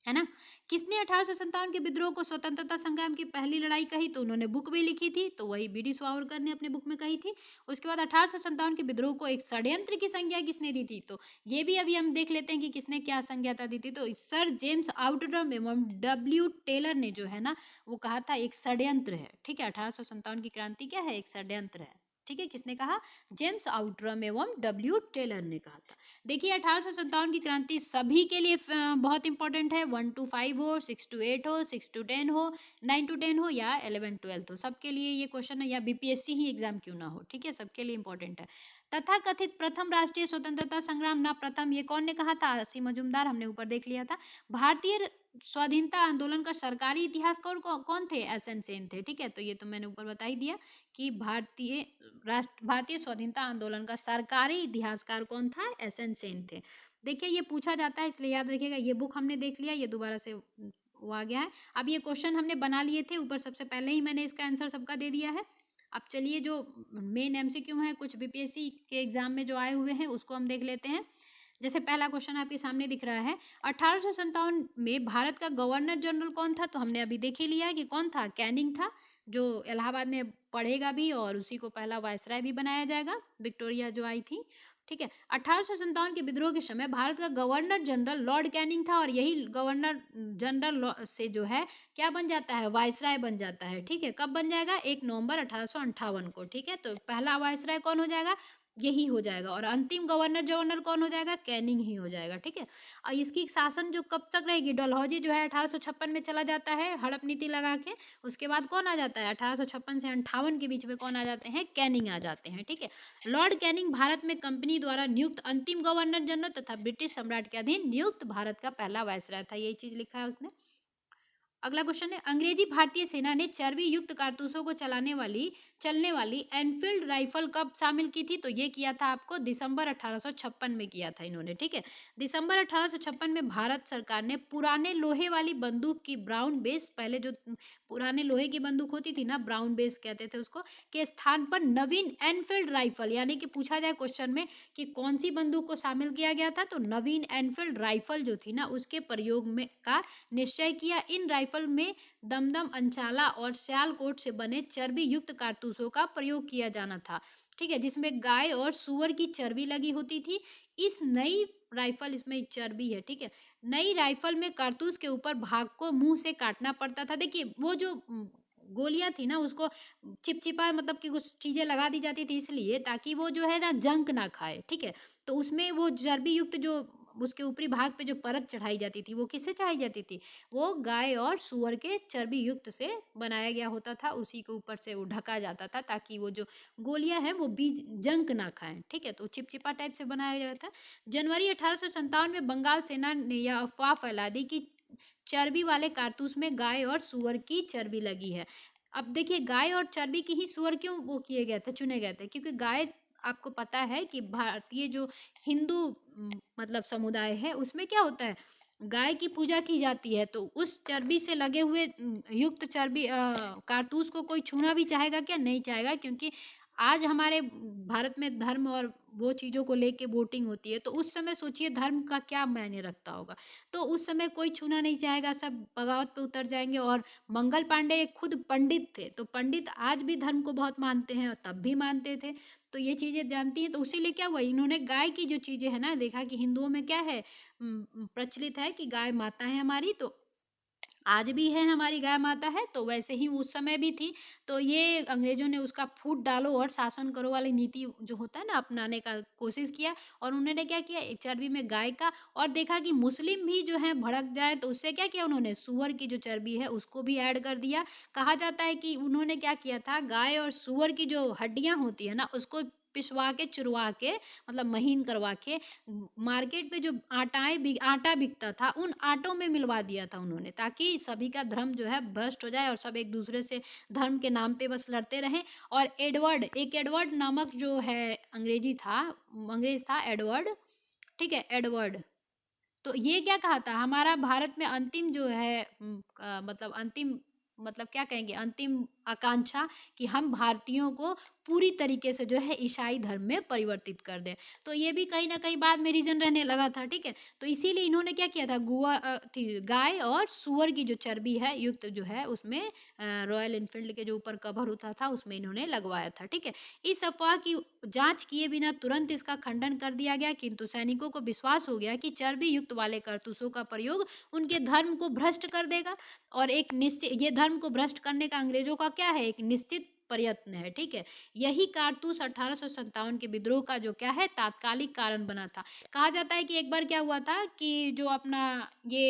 है ना। किसने 1857 के विद्रोह को स्वतंत्रता संग्राम की पहली लड़ाई कही? तो उन्होंने बुक भी लिखी थी, तो वही बी.डी. सावरकर ने अपने बुक में कही थी। उसके बाद 1857 के विद्रोह को एक षड्यंत्र की संज्ञा किसने दी थी? तो ये भी अभी हम देख लेते हैं कि किसने क्या संज्ञाता दी थी। तो सर जेम्स आउटरम एवं डब्ल्यू टेलर ने जो है ना, वो कहा था एक षड्यंत्र है। ठीक है, 1857 की क्रांति क्या है? एक षड्यंत्र है। ठीक है, किसने कहा? जेम्स आउट्रम एवं डब्ल्यू टेलर ने कहा था। देखिए 1857 की क्रांति सभी के लिए बहुत इंपॉर्टेंट है, 1 to 5 हो, 6 to 8 हो, 6 to 10 हो, 9 to 10 हो या 11 12 हो, सबके लिए ये क्वेश्चन है, या बीपीएससी ही एग्जाम क्यों ना हो, ठीक है, सबके लिए इंपॉर्टेंट है। तथा कथित प्रथम राष्ट्रीय स्वतंत्रता संग्राम ना प्रथम, ये कौन ने कहा था? सी मजूमदार, हमने ऊपर देख लिया था। भारतीय स्वाधीनता आंदोलन का सरकारी इतिहासकार कौन थे? एसएन सेन थे, ठीक है, तो ये तो मैंने ऊपर बता ही दिया कि भारतीय स्वाधीनता आंदोलन का सरकारी इतिहासकार कौन था? एसएन सेन थे। देखिए ये पूछा जाता है, इसलिए याद रखिएगा, ये बुक हमने देख लिया, ये दोबारा से वो आ गया है। अब ये क्वेश्चन हमने बना लिए थे ऊपर, सबसे पहले ही मैंने इसका आंसर सबका दे दिया है। अब चलिए जो मेन एमसीक्यू है कुछ बीपीएससी के एग्जाम में जो आए हुए हैं उसको हम देख लेते हैं। जैसे पहला क्वेश्चन आपके सामने दिख रहा है, 1857 में भारत का गवर्नर जनरल कौन था? तो हमने अभी देख ही लिया कि कौन था? कैनिंग था, जो इलाहाबाद में पढ़ेगा भी और उसी को पहला वायसराय भी बनाया जाएगा, विक्टोरिया जो आई थी, ठीक है। 1857 के विद्रोह के समय भारत का गवर्नर जनरल लॉर्ड कैनिंग था और यही गवर्नर जनरल से जो है क्या बन जाता है? वायसराय बन जाता है, ठीक है। कब बन जाएगा? 1 नवंबर 1858 को, ठीक है। तो पहला वायसराय कौन हो जाएगा? यही हो जाएगा, और अंतिम गवर्नर जनरल कौन हो जाएगा? कैनिंग ही हो जाएगा, ठीक है। और इसकी शासन जो कब तक रहेगी? डलहौजी जो है 1856 में चला जाता है हड़प नीति लगा के, उसके बाद कौन आ जाता है? 1856 से 58 के बीच में कौन आ जाते हैं? कैनिंग आ जाते हैं, ठीक है। लॉर्ड कैनिंग भारत में कंपनी द्वारा नियुक्त अंतिम गवर्नर जनरल तथा ब्रिटिश सम्राट के अधीन नियुक्त भारत का पहला वायसराय था, यही चीज लिखा है उसने। अगला क्वेश्चन है, अंग्रेजी भारतीय सेना ने चर्बी युक्त कारतूसों को चलने वाली एनफील्ड राइफल कब शामिल की थी? तो ये किया था आपको दिसंबर 1856 में किया था इन्होंने, ठीक है। दिसंबर 1856 में भारत सरकार ने पुराने लोहे वाली बंदूक की ब्राउन बेस, पहले जो पुराने लोहे की बंदूक होती थी ना, ब्राउन बेस कहते थे उसको, के स्थान पर नवीन एनफील्ड राइफल, यानी कि पूछा जाए क्वेश्चन में कि कौन सी बंदूक को शामिल किया गया था, तो नवीन एनफील्ड राइफल जो थी ना उसके प्रयोग में का निश्चय किया। इन राइफल में दमदम, अंचाला और सियालकोट से बने चर्बी युक्त कारतूसों का प्रयोग किया जाना था, ठीक है, जिसमें गाय और सुअर की चर्बी लगी होती थी। इस नई राइफल, इसमें चर्बी है, ठीक है। नई राइफल में कारतूस के ऊपर भाग को मुंह से काटना पड़ता था। देखिए वो जो गोलियां थी ना उसको चिपचिपा, मतलब कि कुछ चीजें लगा दी जाती थी इसलिए ताकि वो जो है ना जंक ना खाए, ठीक है। तो उसमें वो चर्बी युक्त जो उसके ऊपरी भाग पे जो परत चढ़ाई जाती थी वो किससे चढ़ाई जाती थी? वो गाय और सुअर के चर्बी युक्त से बनाया गया होता था, उसी के ऊपर से वो ढका जाता था ताकि वो जो गोलियां हैं वो बीज जंक ना खाएं, ठीक है। तो चिपचिपा टाइप से बनाया गया था। जनवरी 1857 में बंगाल सेना ने यह अफवाह फैला दी कि चर्बी वाले कारतूस में गाय और सुअर की चर्बी लगी है। अब देखिए गाय और चर्बी की ही सुअर क्यों वो किए गए थे, चुने गए थे? क्योंकि गाय, आपको पता है कि भारतीय जो हिंदू मतलब समुदाय है उसमें क्या होता है, गाय की पूजा की जाती है, तो उस चर्बी से लगे हुए युक्त चर्बी कारतूस को कोई छूना भी चाहेगा क्या? नहीं चाहेगा, क्योंकि आज हमारे भारत में धर्म और वो चीजों को लेके वोटिंग होती है, तो उस समय सोचिए धर्म का क्या मायने रखता होगा। तो उस समय कोई छूना नहीं चाहेगा, सब बगावत पे उतर जाएंगे। और मंगल पांडे खुद पंडित थे, तो पंडित आज भी धर्म को बहुत मानते हैं और तब भी मानते थे, तो ये चीजें जानती हैं। तो उसीलिए क्या हुआ, इन्होंने गाय की जो चीजें है ना, देखा कि हिंदुओं में क्या है, प्रचलित है कि गाय माता है हमारी, तो आज भी है हमारी गाय माता है, तो वैसे ही उस समय भी थी। तो ये अंग्रेजों ने उसका फूट डालो और शासन करो वाली नीति जो होता है ना अपनाने का कोशिश किया, और उन्होंने क्या किया, एक चर्बी में गाय का, और देखा कि मुस्लिम भी जो है भड़क जाए, तो उससे क्या किया उन्होंने, सुअर की जो चर्बी है उसको भी ऐड कर दिया। कहा जाता है कि उन्होंने क्या किया था, गाय और सुअर की जो हड्डियां होती है ना उसको पिसवा के, चुरवा के, मतलब महीन करवा के, मार्केट में जो आटा बिकता था उन आटों में मिलवा दिया था उन्होंने, ताकि सभी का धर्म जो है भ्रष्ट हो जाए और सब एक दूसरे से धर्म के नाम पे बस लड़ते रहे। और एडवर्ड नामक जो है अंग्रेज था एडवर्ड, ठीक है, एडवर्ड। तो ये क्या कहा था, हमारा भारत में अंतिम जो है मतलब अंतिम, मतलब क्या कहेंगे, अंतिम आकांक्षा कि हम भारतीयों को पूरी तरीके से जो है ईसाई धर्म में परिवर्तित कर दें। तो ये भी कहीं ना कहीं बाद में रीजन रहने लगा था, ठीक है। तो इसीलिए इन्होंने क्या किया था, गाय और सुअर की जो चर्बी है युक्त जो है उसमें रॉयल एनफील्ड के जो ऊपर कवर होता था उसमें इन्होंने लगवाया था, ठीक है। इस अफवाह की जांच किए बिना तुरंत इसका खंडन कर दिया गया, किंतु सैनिकों को विश्वास हो गया कि चर्बी युक्त वाले कारतूसों का प्रयोग उनके धर्म को भ्रष्ट कर देगा, और एक निश्चित, ये धर्म को भ्रष्ट करने का अंग्रेजों का क्या है, एक निश्चित प्रयत्न है। ठीक है, यही कारतूस 1857 के विद्रोह का जो क्या है तात्कालिक कारण बना था। कहा जाता है कि एक बार क्या हुआ था कि जो अपना ये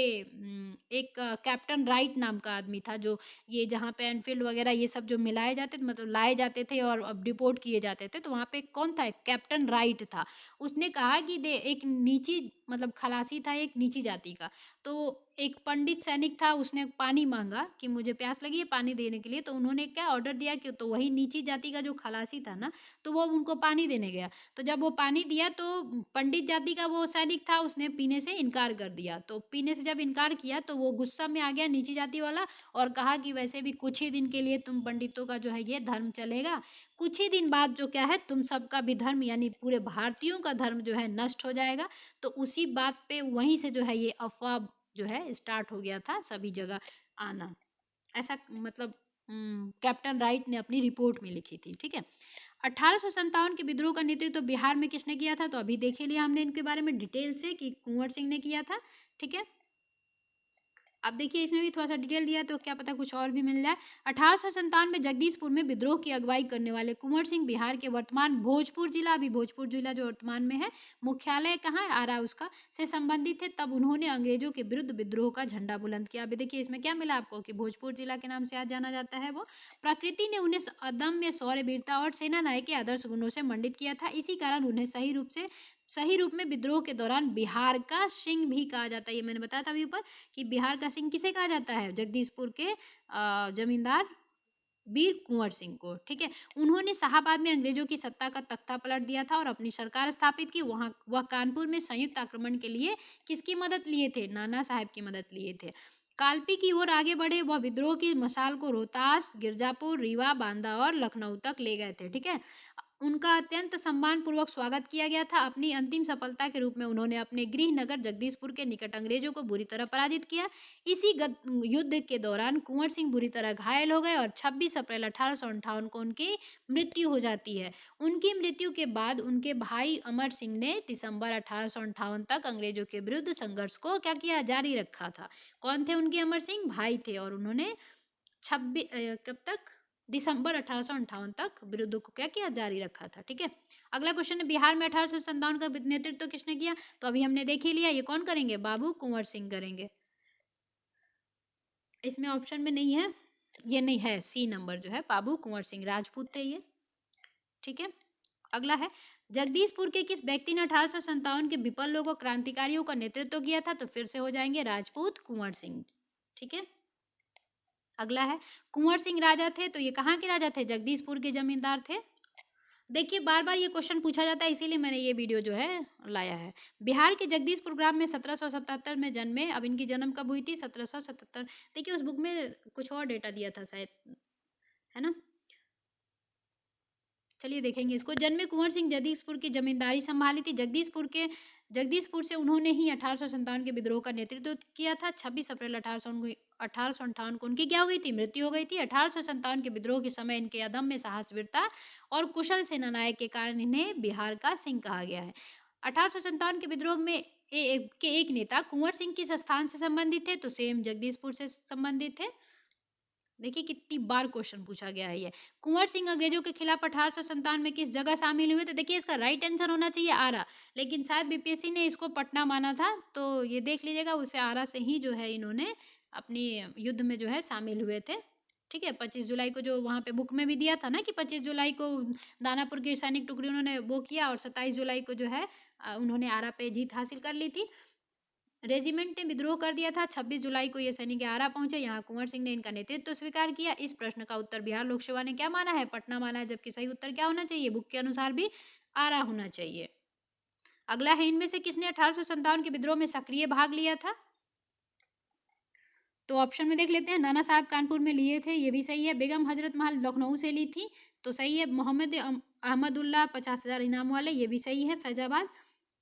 एक कैप्टन राइट नाम का आदमी था, जो ये जहाँ पे एनफील्ड वगैरह ये सब जो मिलाए जाते थे, मतलब लाए जाते थे और अब डिपोर्ट किए जाते थे, तो वहाँ पे कौन था, कैप्टन राइट था। उसने कहा कि दे एक नीची मतलब खलासी था एक नीची जाति का, तो एक पंडित सैनिक था, उसने पानी मांगा कि मुझे प्यास लगी है पानी देने के लिए, तो उन्होंने क्या ऑर्डर दिया कि तो वही नीची जाति का जो खलासी था ना, तो वो उनको पानी देने गया। तो जब वो पानी दिया तो पंडित जाति का वो सैनिक था, उसने पीने से इनकार कर दिया। तो पीने से जब इनकार किया तो वो गुस्सा में आ गया नीची जाति वाला, और कहा कि वैसे भी कुछ ही दिन के लिए तुम पंडितों का जो है ये धर्म चलेगा, कुछ ही दिन बाद जो क्या है तुम सबका भी धर्म यानी पूरे भारतीयों का धर्म जो है नष्ट हो जाएगा। तो उसी बात पे वहीं से जो है ये अफवाह जो है स्टार्ट हो गया था सभी जगह आना। ऐसा मतलब कैप्टन राइट ने अपनी रिपोर्ट में लिखी थी। ठीक है, 1857 के विद्रोह का नेतृत्व तो बिहार में किसने किया था, तो अभी देख ही लिया हमने इनके बारे में डिटेल से कि कुंवर सिंह ने किया था। ठीक है, अब देखिए इसमें भी थोड़ा सा डिटेल दिया है, तो क्या पता कुछ और भी मिल जाए। 1857 में जगदीशपुर में विद्रोह की अगुवाई करने वाले कुंवर सिंह बिहार के वर्तमान भोजपुर जिला, अभी भोजपुर जिला जो वर्तमान में है, मुख्यालय कहाँ है, आरा उसका, से संबंधित थे। तब उन्होंने अंग्रेजों के विरुद्ध विद्रोह का झंडा बुलंद किया। अभी देखिए इसमें क्या मिला आपको कि भोजपुर जिला के नाम से आज जाना जाता है वो। प्रकृति ने उन्हें अदम्य शौर्य, वीरता और सेना नायक के आदर्श गुणों से मंडित किया था। इसी कारण उन्हें सही रूप में विद्रोह के दौरान बिहार का सिंह भी कहा जाता है। ये मैंने बताया था अभी ऊपर कि बिहार का सिंह किसे कहा जाता है, जगदीशपुर के जमींदार वीर कुंवर सिंह को। ठीक है, उन्होंने शाहाबाद में अंग्रेजों की सत्ता का तख्ता पलट दिया था और अपनी सरकार स्थापित की। वहां वह कानपुर में संयुक्त आक्रमण के लिए किसकी मदद लिए थे, नाना साहब की मदद लिए थे। कालपी की ओर आगे बढ़े, वह विद्रोह की मशाल को रोहतास, गिरजापुर, रीवा, बांदा और लखनऊ तक ले गए थे। ठीक है, उनका अत्यंत सम्मानपूर्वक स्वागत किया गया था। अपनी अंतिम सफलता के रूप में उन्होंने अपने गृह नगर जगदीशपुर के निकट अंग्रेजों को बुरी तरह पराजित किया। इसी युद्ध के दौरान कुंवर सिंह बुरी तरह घायल हो गए और 26 अप्रैल 1858 को उनकी मृत्यु हो जाती है। उनकी मृत्यु के बाद उनके भाई अमर सिंह ने दिसंबर 1858 तक अंग्रेजों के विरुद्ध संघर्ष को क्या किया, जारी रखा था। कौन थे उनके अमर सिंह, भाई थे, और उन्होंने 26 कब तक, दिसंबर 1858 तक विरुद्ध को क्या किया, जारी रखा था। ठीक है, अगला क्वेश्चन है बिहार में 1857 का नेतृत्व किसने किया, तो अभी हमने देख ही लिया, ये कौन करेंगे, बाबू कुंवर सिंह करेंगे। इसमें ऑप्शन में नहीं है, ये नहीं है, सी नंबर जो है बाबू कुंवर सिंह राजपूत थे ये। ठीक है, अगला है जगदीशपुर के किस व्यक्ति ने 1857 के विप्लवों को क्रांतिकारियों का नेतृत्व किया था, तो फिर से हो जाएंगे राजपूत कुंवर सिंह। ठीक है, अगला है कुंवर सिंह राजा थे, तो ये कहाँ के राजा थे, जगदीशपुर के जमींदार थे। देखिए बार बार ये क्वेश्चन पूछा जाता है, इसीलिए मैंने ये वीडियो जो है लाया है। बिहार के जगदीशपुर ग्राम में 1777 में जन्मे। अब इनकी जन्म कब हुई थी, 1777। देखिए उस बुक में कुछ और डेटा दिया था शायद, है ना, चलिए देखेंगे इसको। जन्मे कुंवर सिंह जगदीशपुर की जमींदारी संभाली थी। जगदीशपुर से उन्होंने ही 1857 के विद्रोह का नेतृत्व किया था। 26 अप्रैल 1858 को उनकी क्या हो गई थी, मृत्यु हो गई थी। 1857 के विद्रोह के समय इनके अदम्य साहस, वीरता और कुशल सेना नायक के कारण इन्हें बिहार का सिंह कहा गया है। 1857 के विद्रोह में एक नेता कुंवर सिंह किस स्थान से संबंधित थे, तो सेम जगदीशपुर से संबंधित थे। देखिए कितनी बार क्वेश्चन पूछा गया है ये। कुंवर सिंह अंग्रेजों के खिलाफ 1857 में किस जगह शामिल हुए थे, देखिए इसका राइट आंसर होना चाहिए आरा, लेकिन शायद बीपीएससी ने इसको पटना माना था, तो ये देख लीजिएगा, उसे आरा से ही जो है इन्होंने अपनी युद्ध में जो है शामिल हुए थे। ठीक है, 25 जुलाई को जो वहां पे बुक में भी दिया था ना कि 25 जुलाई को दानापुर की सैनिक टुकड़ी उन्होंने वो किया, और 27 जुलाई को जो है उन्होंने आरा पे जीत हासिल कर ली थी। रेजिमेंट ने विद्रोह कर दिया था। 26 जुलाई को ये सैनिक आरा पहुंचे, यहाँ कुंवर सिंह ने इनका नेतृत्व स्वीकार किया। इस प्रश्न का उत्तर बिहार लोक सेवा ने क्या माना है, पटना माना है, जबकि सही उत्तर क्या होना चाहिए, बुक के अनुसार भी आरा होना चाहिए। अगला है इनमें से किसने 1857 के विद्रोह में सक्रिय भाग लिया था, तो ऑप्शन में देख लेते हैं। नाना साहब कानपुर में लिए थे, ये भी सही है। बेगम हजरत महल लखनऊ से ली थी, तो सही है। मोहम्मद अहमदुल्ला 50,000 इनाम वाले, ये भी सही है, फैजाबाद।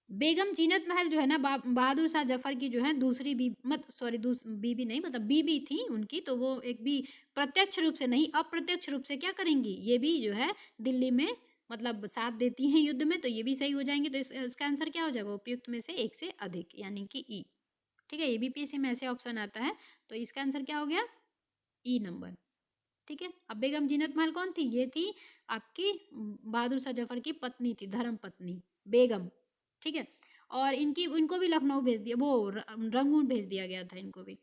बेगम जीनत महल जो है ना बहादुर शाह जफर की जो है दूसरी बीबी नहीं, मतलब बीबी थी उनकी, तो वो एक भी प्रत्यक्ष रूप से नहीं अप्रत्यक्ष रूप से क्या करेंगी, ये भी जो है दिल्ली में मतलब साथ देती हैं युद्ध में, तो ये भी सही हो जाएंगे। तो इसका आंसर क्या हो जाएगा, उपयुक्त में से एक से अधिक, यानी कि ई। ठीक है, एबीपीएससी में ऐसे ऑप्शन आता है, तो इसका आंसर क्या हो गया, ई नंबर। ठीक है। अब बेगम जीनत महल कौन थी? ये थी आपकी बहादुर शाह जफर की पत्नी थी, धर्म पत्नी बेगम, ठीक है। और इनको भी लखनऊ भेज दिया, वो रंगून भेज दिया गया था इनको भी।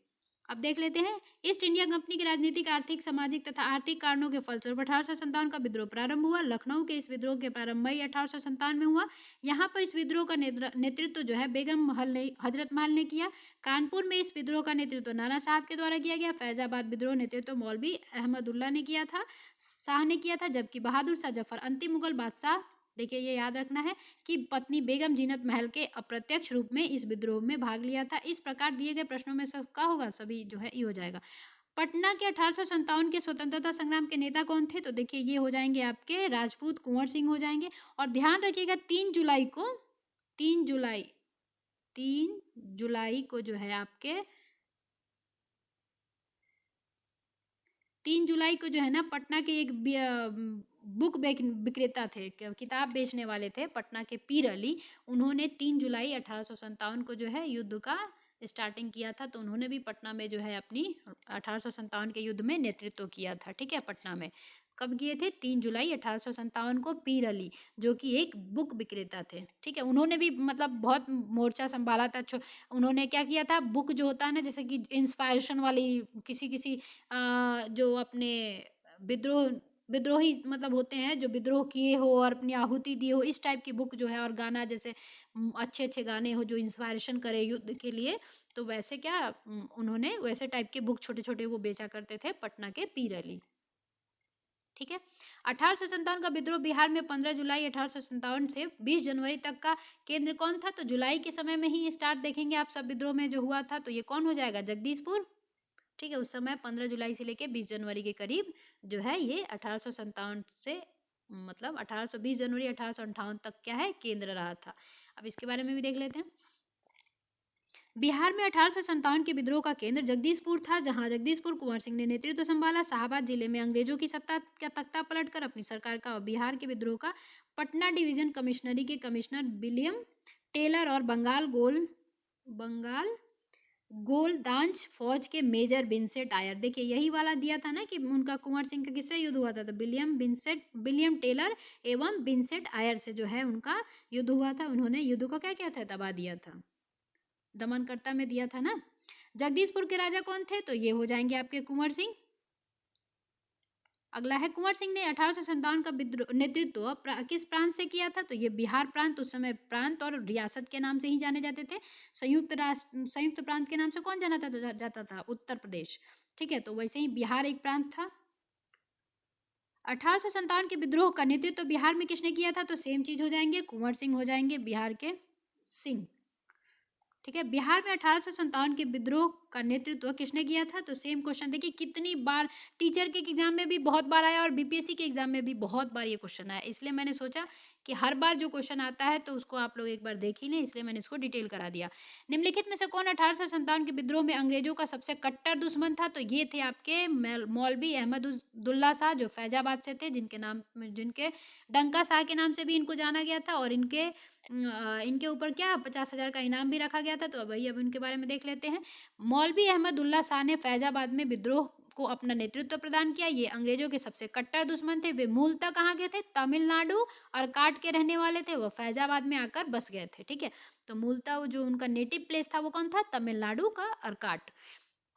अब देख लेते हैं, ईस्ट इंडिया कंपनी के राजनीतिक, आर्थिक, सामाजिक तथा आर्थिक कारणों के फलस्वरूप 1857 का विद्रोह प्रारंभ हुआ। लखनऊ के इस विद्रोह के प्रारंभ मई 1857 में हुआ। यहाँ पर इस विद्रोह का नेतृत्व जो है बेगम महल ने, हजरत महल ने किया। कानपुर में इस विद्रोह का नेतृत्व नाना साहब के द्वारा किया गया। फैजाबाद विद्रोह नेतृत्व मौलवी अहमदुल्ला ने किया था, शाह ने किया था। जबकि बहादुर शाह जफर अंतिम मुगल बादशाह, देखिए ये याद रखना है कि पत्नी बेगम जीनत महल के अप्रत्यक्ष रूप में इस विद्रोह में भाग लिया था। इस प्रकार दिए गए प्रश्नों में सबका होगा, सभी जो है ये हो जाएगा। पटना के 1857 के स्वतंत्रता संग्राम के नेता कौन थे? तो देखिए ये हो जाएंगे आपके राजपूत कुंवर सिंह हो जाएंगे। और ध्यान रखिएगा 3 जुलाई को, 3 जुलाई 3 जुलाई को जो है आपके 3 जुलाई को जो है ना पटना के एक बुक विक्रेता थे, किताब बेचने वाले थे पटना के पीर अली, उन्होंने 3 जुलाई 1857 को जो है युद्ध का स्टार्टिंग किया था। तो उन्होंने भी पटना में जो है अपनी 1857 के युद्ध में नेतृत्व किया था, ठीक है। पटना में कब किए थे? 3 जुलाई 1857 को पीर अली, जो कि एक बुक विक्रेता थे, ठीक है। उन्होंने भी मतलब बहुत मोर्चा संभाला था। उन्होंने क्या किया था, बुक जो होता है ना, जैसे कि इंस्पायरेशन वाली, किसी किसी जो अपने विद्रोह विद्रोही मतलब होते हैं जो विद्रोह किए हो और अपनी आहुति दिए हो, इस टाइप की बुक जो है। और गाना जैसे अच्छे अच्छे गाने हो जो इंस्पायरेशन करे युद्ध के लिए, तो वैसे क्या उन्होंने वैसे टाइप के बुक छोटे छोटे वो बेचा करते थे पटना के पीर अली, ठीक है। 1857 का विद्रोह बिहार में 15 जुलाई 1857 से 20 जनवरी तक का केंद्र कौन था? तो जुलाई के समय में ही स्टार्ट देखेंगे आप सब विद्रोह में जो हुआ था, तो ये कौन हो जाएगा? जगदीशपुर, ठीक है। उस समय 15 जुलाई से लेके 20 जनवरी के करीब जो है ये 1857 से मतलब 1820 जनवरी 1858 तक क्या है केंद्र रहा था। अब इसके बारे में भी देख लेते हैं। बिहार में 1857 के विद्रोह का केंद्र जगदीशपुर था, जहां जगदीशपुर कुंवर सिंह ने नेतृत्व संभाला। शाहबाद जिले में अंग्रेजों की सत्ता का तख्ता पलटकर अपनी सरकार का बिहार के विद्रोह का पटना डिवीजन कमिश्नरी के कमिश्नर विलियम टेलर और बंगाल गोलदांज फौज के मेजर विंसेंट आयर, देखिए यही वाला दिया था ना कि उनका कुंवर सिंह का किससे युद्ध हुआ था? तो विलियम टेलर एवं विंसेंट आयर से जो है उनका युद्ध हुआ था। उन्होंने युद्ध को क्या किया था? दबा दिया था, दमनकर्ता में दिया था ना। जगदीशपुर के राजा कौन थे? तो ये हो जाएंगे आपके कुंवर सिंह। अगला है, कुंवर सिंह ने 1857 का नेतृत्व किस प्रांत से किया था? तो ये बिहार प्रांत, उस समय प्रांत और रियासत के नाम से ही जाने जाते थे। संयुक्त प्रांत के नाम से कौन जाता था? उत्तर प्रदेश, ठीक है। तो वैसे ही बिहार एक प्रांत था। 1857 के विद्रोह का नेतृत्व बिहार में किसने किया था? तो सेम चीज हो जाएंगे, कुंवर सिंह हो जाएंगे, बिहार के सिंह, ठीक है। बिहार में 1857 के विद्रोह का नेतृत्व किसने किया था? तो सेम क्वेश्चन, देखिए कितनी बार टीचर के एग्जाम में भी बहुत बार आया और बीपीएससी के एग्जाम में भी बहुत बार ये क्वेश्चन आया, इसलिए मैंने सोचा कि हर बार जो क्वेश्चन आता है तो उसको आप लोग एक बार देख ही लें, इसलिए मैंने इसको डिटेल करा दिया। निम्नलिखित में से कौन 1857 के विद्रोह में अंग्रेजों का सबसे कट्टर दुश्मन था? तो ये थे आपके मौलवी अहमदुल्ला शाह, जो फैजाबाद से थे, जिनके डंका शाह के नाम से भी इनको जाना गया था। और इनके ऊपर क्या 50,000 का इनाम भी रखा गया था। तो अब इनके बारे में देख लेते हैं। मौलवी अहमदुल्ला शाह ने फैजाबाद में विद्रोह को अपना नेतृत्व प्रदान किया। ये अंग्रेजों के सबसे कट्टर दुश्मन थे। वे मूलतः कहाँ के थे? तमिलनाडु और काट के रहने वाले थे। वो फैजाबाद में आकर बस गए थे, ठीक है। तो मूलतः जो उनका नेटिव प्लेस था वो कौन था? तमिलनाडु का अर्काट।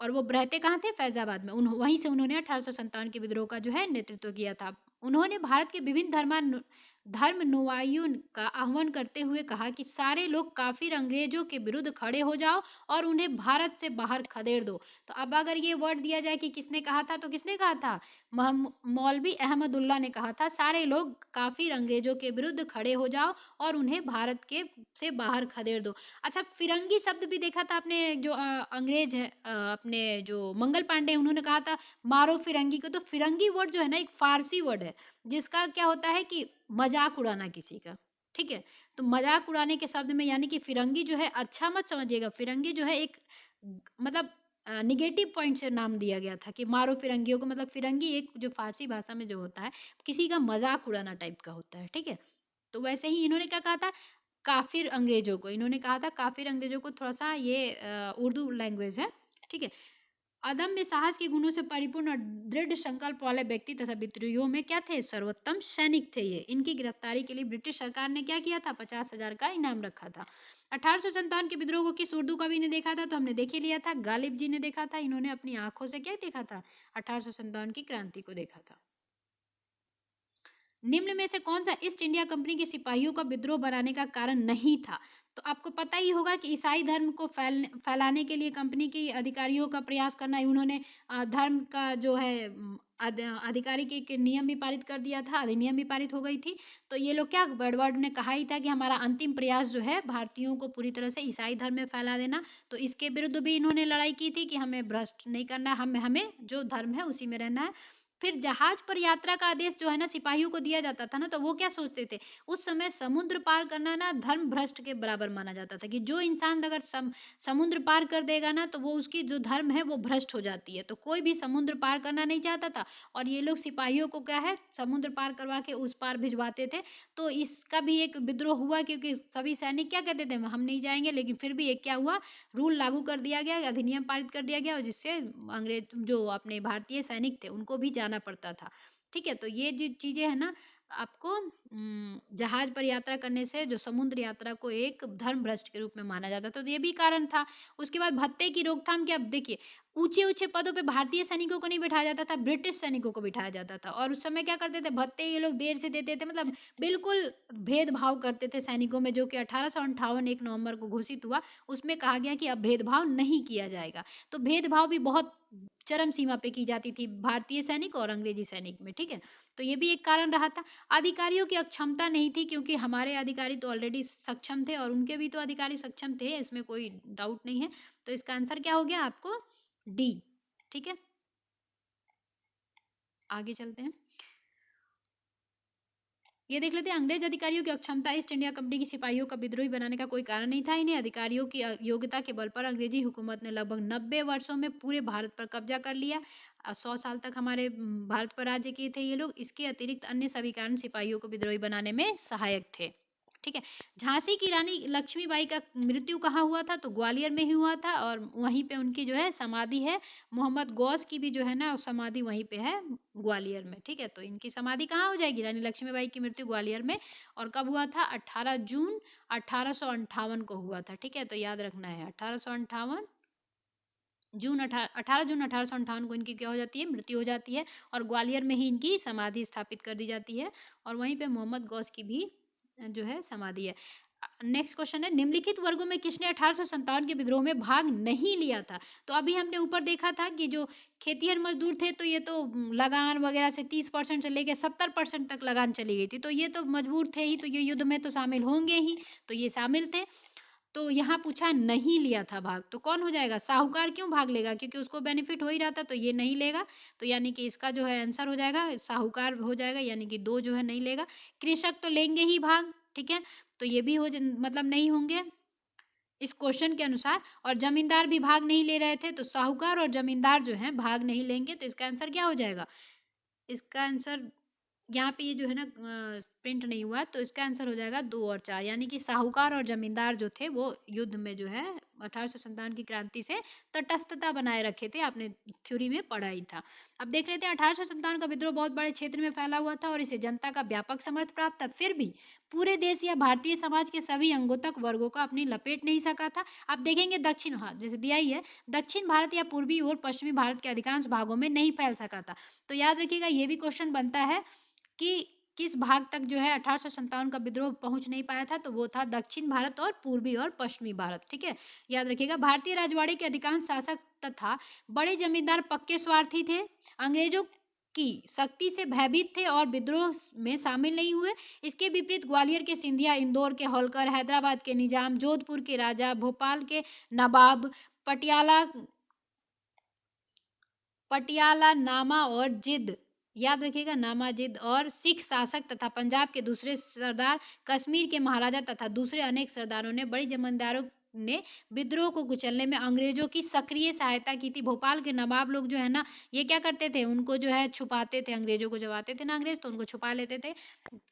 और वो रहते कहाँ थे? फैजाबाद में। वहीं से उन्होंने 1857 के विद्रोह का जो है नेतृत्व किया था। उन्होंने भारत के विभिन्न धर्मानुयायियों का आह्वान करते हुए कहा कि सारे लोग काफिर अंग्रेजों के विरुद्ध खड़े हो जाओ और उन्हें भारत से बाहर खदेड़ दो। तो अब अगर ये वर्ड दिया जाए कि किसने कहा था, तो किसने कहा था? मौलवी अहमदुल्ला ने कहा था, सारे लोग काफिर अंग्रेजों के विरुद्ध खड़े हो जाओ और उन्हें भारत के से बाहर खदेड़ दो। अच्छा, फिरंगी शब्द भी देखा था आपने, जो अंग्रेज है अपने जो मंगल पांडे, उन्होंने कहा था मारो फिरंगी को। तो फिरंगी वर्ड जो है ना एक फारसी वर्ड है, जिसका क्या होता है कि मजाक उड़ाना किसी का, ठीक है। तो मजाक उड़ाने के शब्द में, यानी कि फिरंगी जो है, अच्छा मत समझिएगा, फिरंगी जो है एक मतलब निगेटिव पॉइंट से नाम दिया गया था कि मारो फिरंगियों को। मतलब फिरंगी एक जो फारसी भाषा में जो होता है किसी का मजाक उड़ाना टाइप का होता है, ठीक है। तो वैसे ही इन्होंने क्या कहा था? काफिर अंग्रेजों को इन्होंने कहा था, काफिर अंग्रेजों को। थोड़ा सा ये उर्दू लैंग्वेज है, ठीक है। अदम्य साहस के गुणों से परिपूर्ण और दृढ़ संकल्प वाले व्यक्ति तथा विद्रोहियों में क्या थे, सर्वोत्तम सैनिक थे ये। इनकी गिरफ्तारी के लिए ब्रिटिश सरकार ने क्या किया था, 50,000 का इनाम रखा था। 1857 के विद्रोह को किस उर्दू कवि ने देखा था, तो हमने देख ही लिया था, गालिब जी ने देखा था। इन्होंने अपनी आंखों से क्या देखा था, 1857 की क्रांति को देखा था। निम्न में से कौन सा ईस्ट इंडिया कंपनी के सिपाहियों का विद्रोह बनाने का कारण नहीं था, तो आपको पता ही होगा कि ईसाई धर्म को फैलाने के लिए कंपनी के अधिकारियों का प्रयास करना, उन्होंने धर्म का जो है अधिकारी के नियम भी पारित कर दिया था, अधिनियम भी पारित हो गई थी। तो ये लोग क्या एडवर्ड ने कहा ही था कि हमारा अंतिम प्रयास जो है भारतीयों को पूरी तरह से ईसाई धर्म में फैला देना। तो इसके विरुद्ध भी इन्होंने लड़ाई की थी कि हमें भ्रष्ट नहीं करना, हमें जो धर्म है उसी में रहना है। फिर जहाज पर यात्रा का आदेश जो है ना सिपाहियों को दिया जाता था ना, तो वो क्या सोचते थे, उस समय समुद्र पार करना ना धर्म भ्रष्ट के बराबर माना जाता था, कि जो इंसान अगर समुद्र पार कर देगा ना, तो वो उसकी जो धर्म है वो भ्रष्ट हो जाती है। तो कोई भी समुद्र पार करना नहीं चाहता था, और ये लोग सिपाहियों को क्या है, समुद्र पार करवा के उस पार भिजवाते थे। तो इसका भी एक विद्रोह हुआ, क्योंकि सभी सैनिक क्या कहते थे, हम नहीं जाएंगे। लेकिन फिर भी एक क्या हुआ, रूल लागू कर दिया गया, अधिनियम पारित कर दिया गया, और जिससे अंग्रेज जो अपने भारतीय सैनिक थे उनको भी जाना पड़ता था। ठीक है, तो ये जो चीजें है ना, आपको जहाज पर यात्रा करने से जो समुद्र यात्रा को एक धर्म भ्रष्ट के रूप में माना जाता था, तो ये भी कारण था। उसके बाद भत्ते की रोकथाम की, अब देखिए ऊंचे ऊंचे पदों पे भारतीय सैनिकों को नहीं बिठाया जाता था, ब्रिटिश सैनिकों को बिठाया जाता था। और उस समय क्या करते थे, भत्ते ये लोग देर से देते थे, मतलब बिल्कुल भेदभाव करते थे सैनिकों में, जो कि 1858 1 नवंबर को घोषित हुआ। उसमें कहा गया कि अब भेदभाव नहीं किया जाएगा। तो भेदभाव भी बहुत चरम सीमा पे की जाती थी भारतीय सैनिक और अंग्रेजी सैनिक में। ठीक है, तो ये भी एक कारण रहा था। अधिकारियों की अक्षमता नहीं थी, क्योंकि हमारे अधिकारी तो ऑलरेडी सक्षम थे और उनके भी तो अधिकारी सक्षम थे, इसमें कोई डाउट नहीं है। तो इसका आंसर क्या हो गया आपको, डी। ठीक है, आगे चलते हैं। ये देख लेते हैं, अंग्रेज अधिकारियों की अक्षमता ईस्ट इंडिया कंपनी की सिपाहियों का विद्रोही बनाने का कोई कारण नहीं था। इन्हें अधिकारियों की योग्यता के बल पर अंग्रेजी हुकूमत ने लगभग 90 वर्षों में पूरे भारत पर कब्जा कर लिया। 100 साल तक हमारे भारत पर राज्य किए थे ये लोग। इसके अतिरिक्त अन्य सभी कारण सिपाहियों को विद्रोही बनाने में सहायक थे। ठीक है, झांसी की रानी लक्ष्मीबाई का मृत्यु कहाँ हुआ था, तो ग्वालियर में ही हुआ था, और वहीं पे उनकी जो है समाधि है। मोहम्मद गौस की भी जो है ना समाधि वहीं पे है, ग्वालियर में। ठीक है, तो इनकी समाधि कहाँ हो जाएगी, रानी लक्ष्मीबाई की मृत्यु ग्वालियर में। और कब हुआ था, 18 जून 1858 को हुआ था। ठीक है, तो याद रखना है 1858 जून 18 जून 1858 को इनकी क्या हो जाती है, मृत्यु हो जाती है। और ग्वालियर में ही इनकी समाधि स्थापित कर दी जाती है, और वहीं पे मोहम्मद गौस की भी जो है समाधि है। नेक्स्ट क्वेश्चन है, निम्नलिखित वर्गों में किसने 1857 के विद्रोह में भाग नहीं लिया था। तो अभी हमने ऊपर देखा था कि जो खेतीहर मजदूर थे, तो ये तो लगान वगैरह से 30% से लेके 70% तक लगान चली गई थी, तो ये तो मजबूर थे ही, तो ये युद्ध में तो शामिल होंगे ही, तो ये शामिल थे। तो यहाँ पूछा नहीं लिया था भाग, तो कौन हो जाएगा, साहूकार क्यों भाग लेगा, क्योंकि उसको बेनिफिट हो ही रहा था, तो ये नहीं लेगा। तो यानी कि इसका जो है आंसर हो जाएगा साहूकार हो जाएगा, यानी कि दो जो है नहीं लेगा। कृषक तो लेंगे ही भाग, ठीक है, तो ये भी मतलब नहीं होंगे इस क्वेश्चन के अनुसार। और जमींदार भी भाग नहीं ले रहे थे, तो साहूकार और जमींदार जो है भाग नहीं लेंगे, तो इसका आंसर क्या हो जाएगा, इसका आंसर यहाँ पे ये जो है ना प्रिंट नहीं हुआ, तो इसका आंसर हो जाएगा 2 और 4, यानी कि साहूकार और जमींदार जो थे वो युद्ध में जो है 1857 की क्रांति से तटस्थता बनाए रखे थे, आपने थ्योरी में पढ़ा ही था। अब देख लेते हैं, 1857 का विद्रोह बहुत बड़े क्षेत्र में फैला हुआ था और इसे जनता का व्यापक समर्थन प्राप्त था, फिर भी पूरे देश या भारतीय समाज के सभी अंगों तक वर्गों का अपनी लपेट नहीं सका था। आप देखेंगे दक्षिण, हाँ जैसे दिया ही है, दक्षिण भारत या पूर्वी और पश्चिमी भारत के अधिकांश भागों में नहीं फैल सका था। तो याद रखिएगा, ये भी क्वेश्चन बनता है कि किस भाग तक जो है 1857 का विद्रोह पहुंच नहीं पाया था, तो वो था दक्षिण भारत और पूर्वी और पश्चिमी भारत। ठीक है, याद रखिएगा, भारतीय राजवाड़े के अधिकांश शासक तथा बड़े जमींदार पक्के स्वार्थी थे, अंग्रेजों की शक्ति से भयभीत थे और विद्रोह में शामिल नहीं हुए। इसके विपरीत ग्वालियर के सिंधिया, इंदौर के होलकर, हैदराबाद के निजाम, जोधपुर के राजा, भोपाल के नवाब, पटियाला पटियाला नामा और जिद, याद रखिएगा नामा जिद, और सिख शासक तथा पंजाब के दूसरे सरदार, कश्मीर के महाराजा तथा दूसरे अनेक सरदारों ने बड़ी जमींदारों ने विद्रोह को कुचलने में अंग्रेजों की सक्रिय सहायता की थी। भोपाल के नवाब लोग जो है ना, ये क्या करते थे, उनको जो है छुपाते थे, अंग्रेजों को जब आते थे ना अंग्रेज तो उनको छुपा लेते थे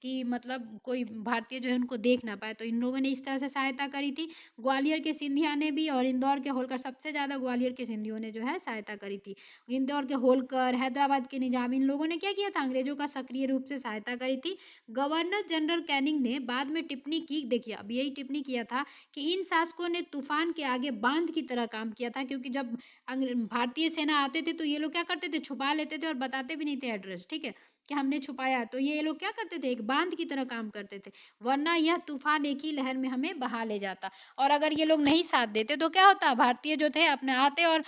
कि मतलब कोई भारतीय जो है उनको देख ना पाए। तो इन लोगों ने इस तरह से सहायता करी थी। ग्वालियर के सिंधिया ने भी और इंदौर के होलकर, सबसे ज्यादा ग्वालियर के सिंधियों ने जो है सहायता करी थी। इंदौर के होलकर, हैदराबाद के निजाम, इन लोगों ने क्या किया था, अंग्रेजों का सक्रिय रूप से सहायता करी थी। गवर्नर जनरल कैनिंग ने बाद में टिप्पणी की, देखिए अब यही टिप्पणी किया था कि इन शासकों ने तूफान के आगे बांध की तरह काम किया था, क्योंकि जब भारतीय सेना आते थे तो ये लोग क्या करते थे, छुपा लेते थे और बताते भी नहीं थे एड्रेस, ठीक है, कि हमने छुपाया। तो ये लोग क्या करते थे, एक बांध की तरह काम करते थे, वरना यह तूफान एक ही लहर में हमें बहा ले जाता। और अगर ये लोग नहीं साथ देते तो क्या होता, भारतीय जो थे अपने आते और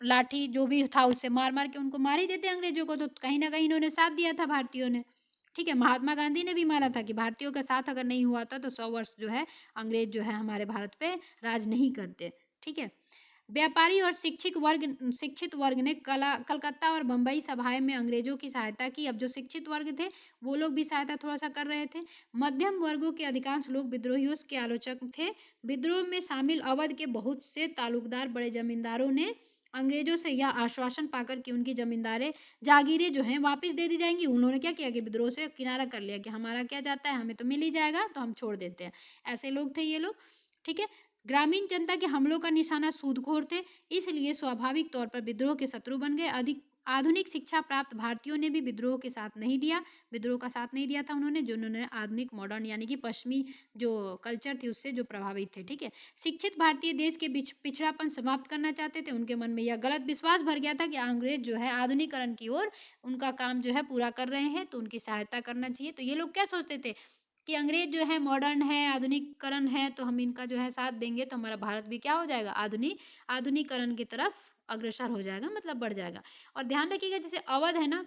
लाठी जो भी था उससे मार मार के उनको मार ही देते अंग्रेजों को। तो कहीं ना कहीं इन्होंने साथ दिया था भारतीयों ने, ठीक है। महात्मा गांधी ने भी माना था कि भारतीयों के साथ अगर नहीं हुआ था तो 100 वर्ष जो है अंग्रेज जो है हमारे भारत पे राज नहीं करते, ठीक है। व्यापारी और शिक्षित वर्ग ने कलकत्ता और बंबई सभाएं में अंग्रेजों की सहायता की। अब जो शिक्षित वर्ग थे वो लोग भी सहायता थोड़ा सा कर रहे थे। मध्यम वर्गों के अधिकांश लोग विद्रोहियों के आलोचक थे। विद्रोह में शामिल अवध के बहुत से तालुकदार बड़े जमींदारों ने अंग्रेजों से यह आश्वासन पाकर कि उनकी जमींदारें जागीरें जो हैं वापस दे दी जाएंगी, उन्होंने क्या किया कि विद्रोह से किनारा कर लिया कि हमारा क्या जाता है, हमें तो मिल ही जाएगा तो हम छोड़ देते हैं। ऐसे लोग थे ये लोग, ठीक है। ग्रामीण जनता के हमलों का निशाना सूदखोर थे, इसलिए स्वाभाविक तौर पर विद्रोह के शत्रु बन गए। अधिक आधुनिक शिक्षा प्राप्त भारतीयों ने भी विद्रोह के साथ नहीं दिया, विद्रोह का साथ नहीं दिया था उन्होंने, जो उन्होंने आधुनिक मॉडर्न यानी कि पश्चिमी जो कल्चर थी उससे जो प्रभावित थे, ठीक है। शिक्षित भारतीय देश के पिछड़ापन समाप्त करना चाहते थे। उनके मन में यह गलत विश्वास भर गया था कि अंग्रेज जो है आधुनिकरण की ओर उनका काम जो है पूरा कर रहे हैं तो उनकी सहायता करना चाहिए। तो ये लोग क्या सोचते थे कि अंग्रेज जो है मॉडर्न है, आधुनिकरण है, तो हम इनका जो है साथ देंगे तो हमारा भारत भी क्या हो जाएगा, आधुनिकरण की तरफ अग्रसर हो जाएगा, मतलब बढ़ जाएगा। और ध्यान रखिएगा जैसे अवध है ना,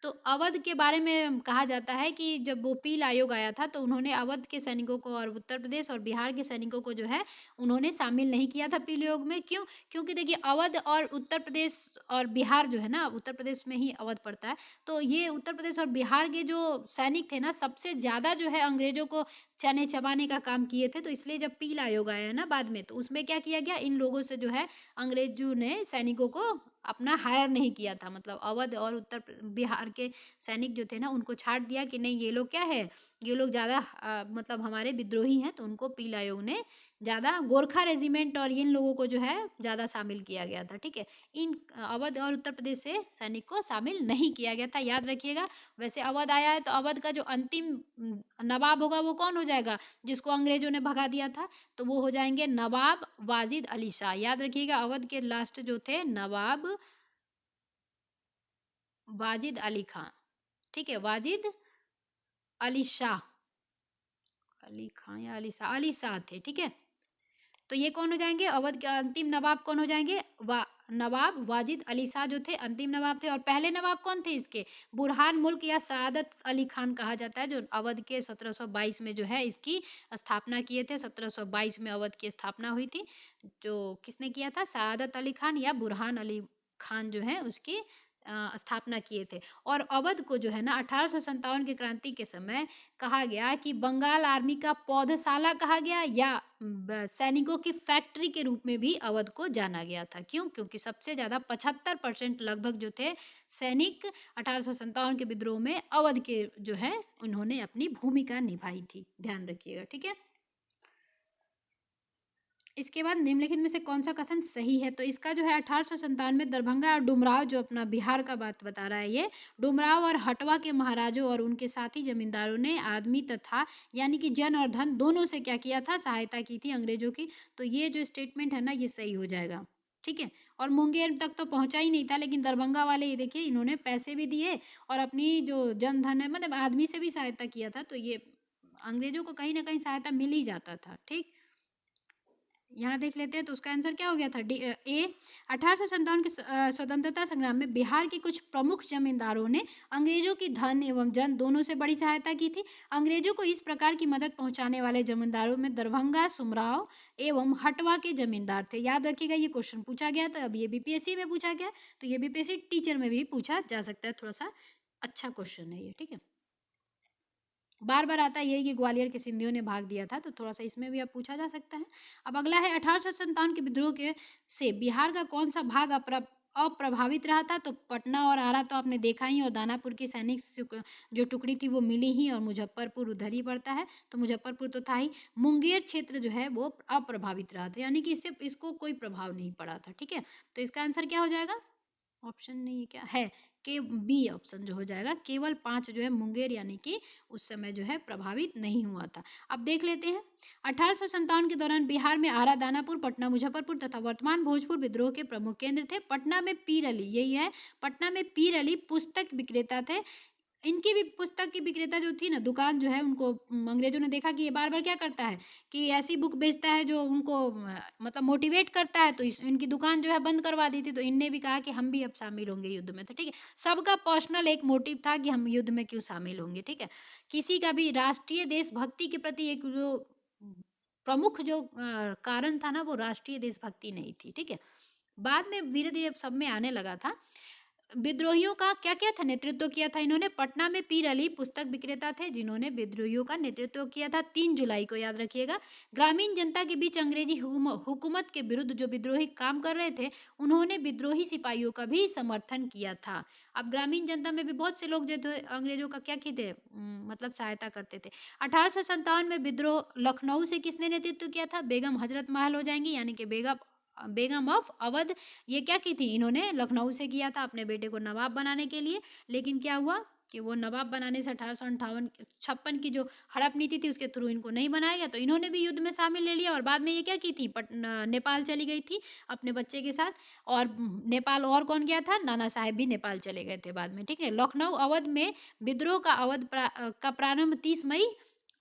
तो अवध के बारे में कहा जाता है कि जब वो पील आयोग आया था तो उन्होंने अवध के सैनिकों को और उत्तर प्रदेश और बिहार के सैनिकों को जो है उन्होंने शामिल नहीं किया था पील आयोग में। क्यों? क्योंकि देखिए अवध और उत्तर प्रदेश और बिहार जो है ना, उत्तर प्रदेश में ही अवध पड़ता है, तो ये उत्तर प्रदेश और बिहार के जो सैनिक थे ना सबसे ज्यादा जो है अंग्रेजों को चने चबाने का काम किए थे। तो इसलिए जब पील आयोग आया ना बाद में, तो उसमें क्या किया गया, इन लोगों से जो है अंग्रेजों ने सैनिकों को अपना हायर नहीं किया था, मतलब अवध और बिहार के सैनिक जो थे ना उनको छाट दिया कि नहीं ये लोग क्या है, ये लोग ज्यादा मतलब हमारे विद्रोही हैं, तो उनको पील आयोग ने ज्यादा गोरखा रेजिमेंट और इन लोगों को जो है ज्यादा शामिल किया गया था, ठीक है। इन अवध और उत्तर प्रदेश से सैनिक को शामिल नहीं किया गया था, याद रखिएगा। वैसे अवध आया है तो अवध का जो अंतिम नवाब होगा वो कौन हो जाएगा, जिसको अंग्रेजों ने भगा दिया था, तो वो हो जाएंगे नवाब वाजिद अली शाह। याद रखिएगा अवध के लास्ट जो थे नवाब वाजिद अली खान, ठीक है, वाजिद अली शाह, अली खान या अली शाह थे, ठीक है। तो ये कौन हो जाएंगे, अवध के अंतिम नवाब कौन हो जाएंगे, नवाब वाजिद अली शाह जो थे अंतिम नवाब थे। और पहले नवाब कौन थे इसके, बुरहान मुल्क या सादत अली खान कहा जाता है, जो अवध के 1722 में जो है इसकी स्थापना किए थे। 1722 में अवध की स्थापना हुई थी, जो किसने किया था, सादत अली खान या बुरहान अली खान जो है उसकी स्थापना किए थे। और अवध को जो है ना 1857 की क्रांति के समय कहा गया कि बंगाल आर्मी का पौधशाला कहा गया, या सैनिकों की फैक्ट्री के रूप में भी अवध को जाना गया था। क्यों? क्योंकि सबसे ज्यादा 75% लगभग जो थे सैनिक 1857 के विद्रोह में अवध के जो है उन्होंने अपनी भूमिका निभाई थी, ध्यान रखिएगा, ठीक है। इसके बाद निम्नलिखित में से कौन सा कथन सही है, तो इसका जो है 1897 में दरभंगा और डुमराव जो अपना बिहार का बात बता रहा है, ये डुमराव और हटवा के महाराजों और उनके साथी जमींदारों ने आदमी तथा यानी कि जन और धन दोनों से क्या किया था, सहायता की थी अंग्रेजों की। तो ये जो स्टेटमेंट है ना ये सही हो जाएगा, ठीक है। और मुंगेर तक तो पहुंचा ही नहीं था, लेकिन दरभंगा वाले ये देखिए इन्होंने पैसे भी दिए और अपनी जो जन धन है मतलब आदमी से भी सहायता किया था, तो ये अंग्रेजों को कहीं ना कहीं सहायता मिल ही जाता था, ठीक। यहाँ देख लेते हैं तो उसका आंसर क्या हो गया था, ए। 1857 के स्वतंत्रता संग्राम में बिहार के कुछ प्रमुख जमींदारों ने अंग्रेजों की धन एवं जन दोनों से बड़ी सहायता की थी। अंग्रेजों को इस प्रकार की मदद पहुंचाने वाले जमींदारों में दरभंगा, सुमराव एवं हटवा के जमींदार थे। याद रखिएगा ये क्वेश्चन पूछा गया, तो अब ये बीपीएससी में पूछा गया, तो ये बीपीएससी टीचर में भी पूछा जा सकता है, थोड़ा सा अच्छा क्वेश्चन है ये, ठीक है। बार बार आता है यही कि ग्वालियर के सिंधियों ने भाग दिया था, तो थोड़ा सा इसमें भी अब पूछा जा सकता है। अब अगला है 1857 के विद्रोह के से बिहार का कौन सा भाग अप्रभावित रहा था? तो पटना और आरा तो आपने देखा ही, और दानापुर की सैनिक जो टुकड़ी थी वो मिली ही, और मुजफ्फरपुर उधर ही पड़ता है, तो मुजफ्फरपुर तो था ही। मुंगेर क्षेत्र जो है वो अप्रभावित रहा था, यानी कि इससे इसको कोई प्रभाव नहीं पड़ा था। ठीक है, तो इसका आंसर क्या हो जाएगा? ऑप्शन नहीं है, क्या है के बी ऑप्शन जो हो जाएगा, केवल 5 जो है मुंगेर यानी कि उस समय जो है प्रभावित नहीं हुआ था। अब देख लेते हैं 1857 के दौरान बिहार में आरा, दानापुर, पटना, मुजफ्फरपुर तथा वर्तमान भोजपुर विद्रोह के प्रमुख केंद्र थे। पटना में पीर अली, यही है, पटना में पीर अली पुस्तक विक्रेता थे। इनकी भी पुस्तक की विक्रेता जो थी ना, दुकान जो है, उनको अंग्रेजों ने देखा कि ये बार बार क्या करता है कि ऐसी बुक बेचता है जो उनको मतलब मोटिवेट करता है, तो इनकी दुकान जो है बंद करवा दी थी। तो इनने भी कहा कि हम भी अब शामिल होंगे युद्ध में। तो ठीक है, सबका पर्सनल एक मोटिव था कि हम युद्ध में क्यों शामिल होंगे। ठीक है, किसी का भी राष्ट्रीय देशभक्ति के प्रति एक जो प्रमुख जो कारण था ना, वो राष्ट्रीय देशभक्ति नहीं थी। ठीक है, बाद में धीरे धीरे सब में आने लगा था। विद्रोहियों का क्या क्या था, नेतृत्व किया था इन्होंने? पटना में पीर अली पुस्तक विक्रेता थे जिन्होंने विद्रोहियों का नेतृत्व किया था। 3 जुलाई को, याद रखिएगा। ग्रामीण जनता के बीच अंग्रेजी हुकूमत के विरुद्ध जो विद्रोही काम कर रहे थे, उन्होंने विद्रोही सिपाहियों का भी समर्थन किया था। अब ग्रामीण जनता में भी बहुत से लोग जो थे अंग्रेजों का क्या किए थे, मतलब सहायता करते थे। 1857 में विद्रोह लखनऊ से किसने नेतृत्व किया था? बेगम हजरत महल हो जाएंगी, यानी कि बेगम ऑफ अवध। ये क्या की थी इन्होंने? लखनऊ से किया था अपने बेटे को नवाब बनाने के लिए। लेकिन क्या हुआ कि वो नवाब बनाने से 1858 की जो हड़प नीति थी उसके थ्रू इनको नहीं बनाया गया, तो इन्होंने भी युद्ध में शामिल ले लिया। और बाद में ये क्या की थी, नेपाल चली गई थी अपने बच्चे के साथ। और नेपाल और कौन गया था? नाना साहेब भी नेपाल चले गए थे बाद में। ठीक है, लखनऊ अवध में विद्रोह का का प्रारंभ 30 मई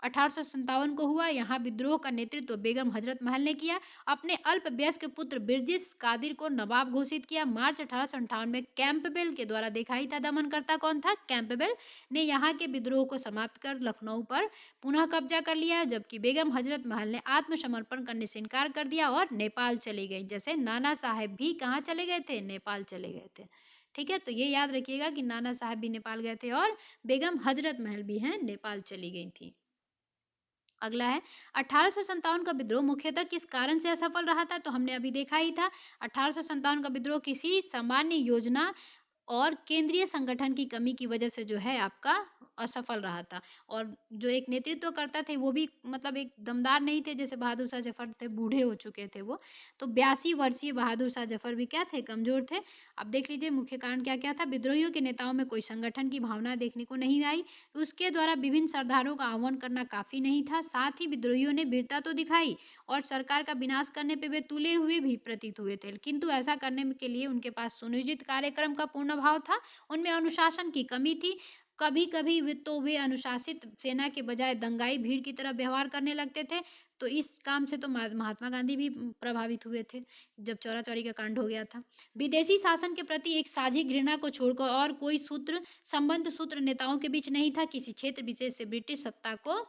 1857 को हुआ। यहाँ विद्रोह का नेतृत्व बेगम हजरत महल ने किया। अपने अल्पवयस्क पुत्र बिरजिस कादिर को नवाब घोषित किया। मार्च 1858 में कैंपबेल के द्वारा दिखाई था दमनकर्ता कौन था? कैंपबेल ने यहाँ के विद्रोह को समाप्त कर लखनऊ पर पुनः कब्जा कर लिया, जबकि बेगम हजरत महल ने आत्मसमर्पण करने से इनकार कर दिया और नेपाल चली गई। जैसे नाना साहेब भी कहाँ चले गए थे? नेपाल चले गए थे। ठीक है, तो ये याद रखिएगा कि नाना साहब भी नेपाल गए थे और बेगम हजरत महल भी हैं नेपाल चली गई थी। अगला है 1857 का विद्रोह मुख्यतः किस कारण से असफल रहा था? तो हमने अभी देखा ही था, 1857 का विद्रोह किसी सामान्य योजना और केंद्रीय संगठन की कमी की वजह से जो है आपका असफल रहा था। और जो एक नेतृत्व करता थे वो भी मतलब एक दमदार नहीं थे, जैसे बहादुर शाह जफर थे, बूढ़े हो चुके थे वो। तो 82 वर्षीय बहादुर शाह जफर भी क्या थे? कमजोर थे। अब देख लीजिए मुख्य कारण क्या क्या था। विद्रोहियों के नेताओं में कोई संगठन की भावना देखने को नहीं आई। उसके द्वारा विभिन्न सरदारों का आह्वान करना काफी नहीं था। साथ ही विद्रोहियों ने वीरता तो दिखाई और सरकार का विनाश करने पे वे तुले हुए भी प्रतीत हुए थे, किंतु ऐसा करने के लिए उनके पास सुनियोजित कार्यक्रम का पूर्ण अभाव था। उनमें अनुशासन की कमी थी। कभी कभी वे अनुशासित सेना के बजाय दंगाई भीड़ की तरह व्यवहार करने लगते थे। तो इस काम से तो महात्मा गांधी भी प्रभावित हुए थे जब चौरा चौरी का कांड हो गया था। विदेशी शासन के प्रति एक साझी घृणा को छोड़कर और कोई संबंध सूत्र नेताओं के बीच नहीं था। किसी क्षेत्र विशेष से ब्रिटिश सत्ता को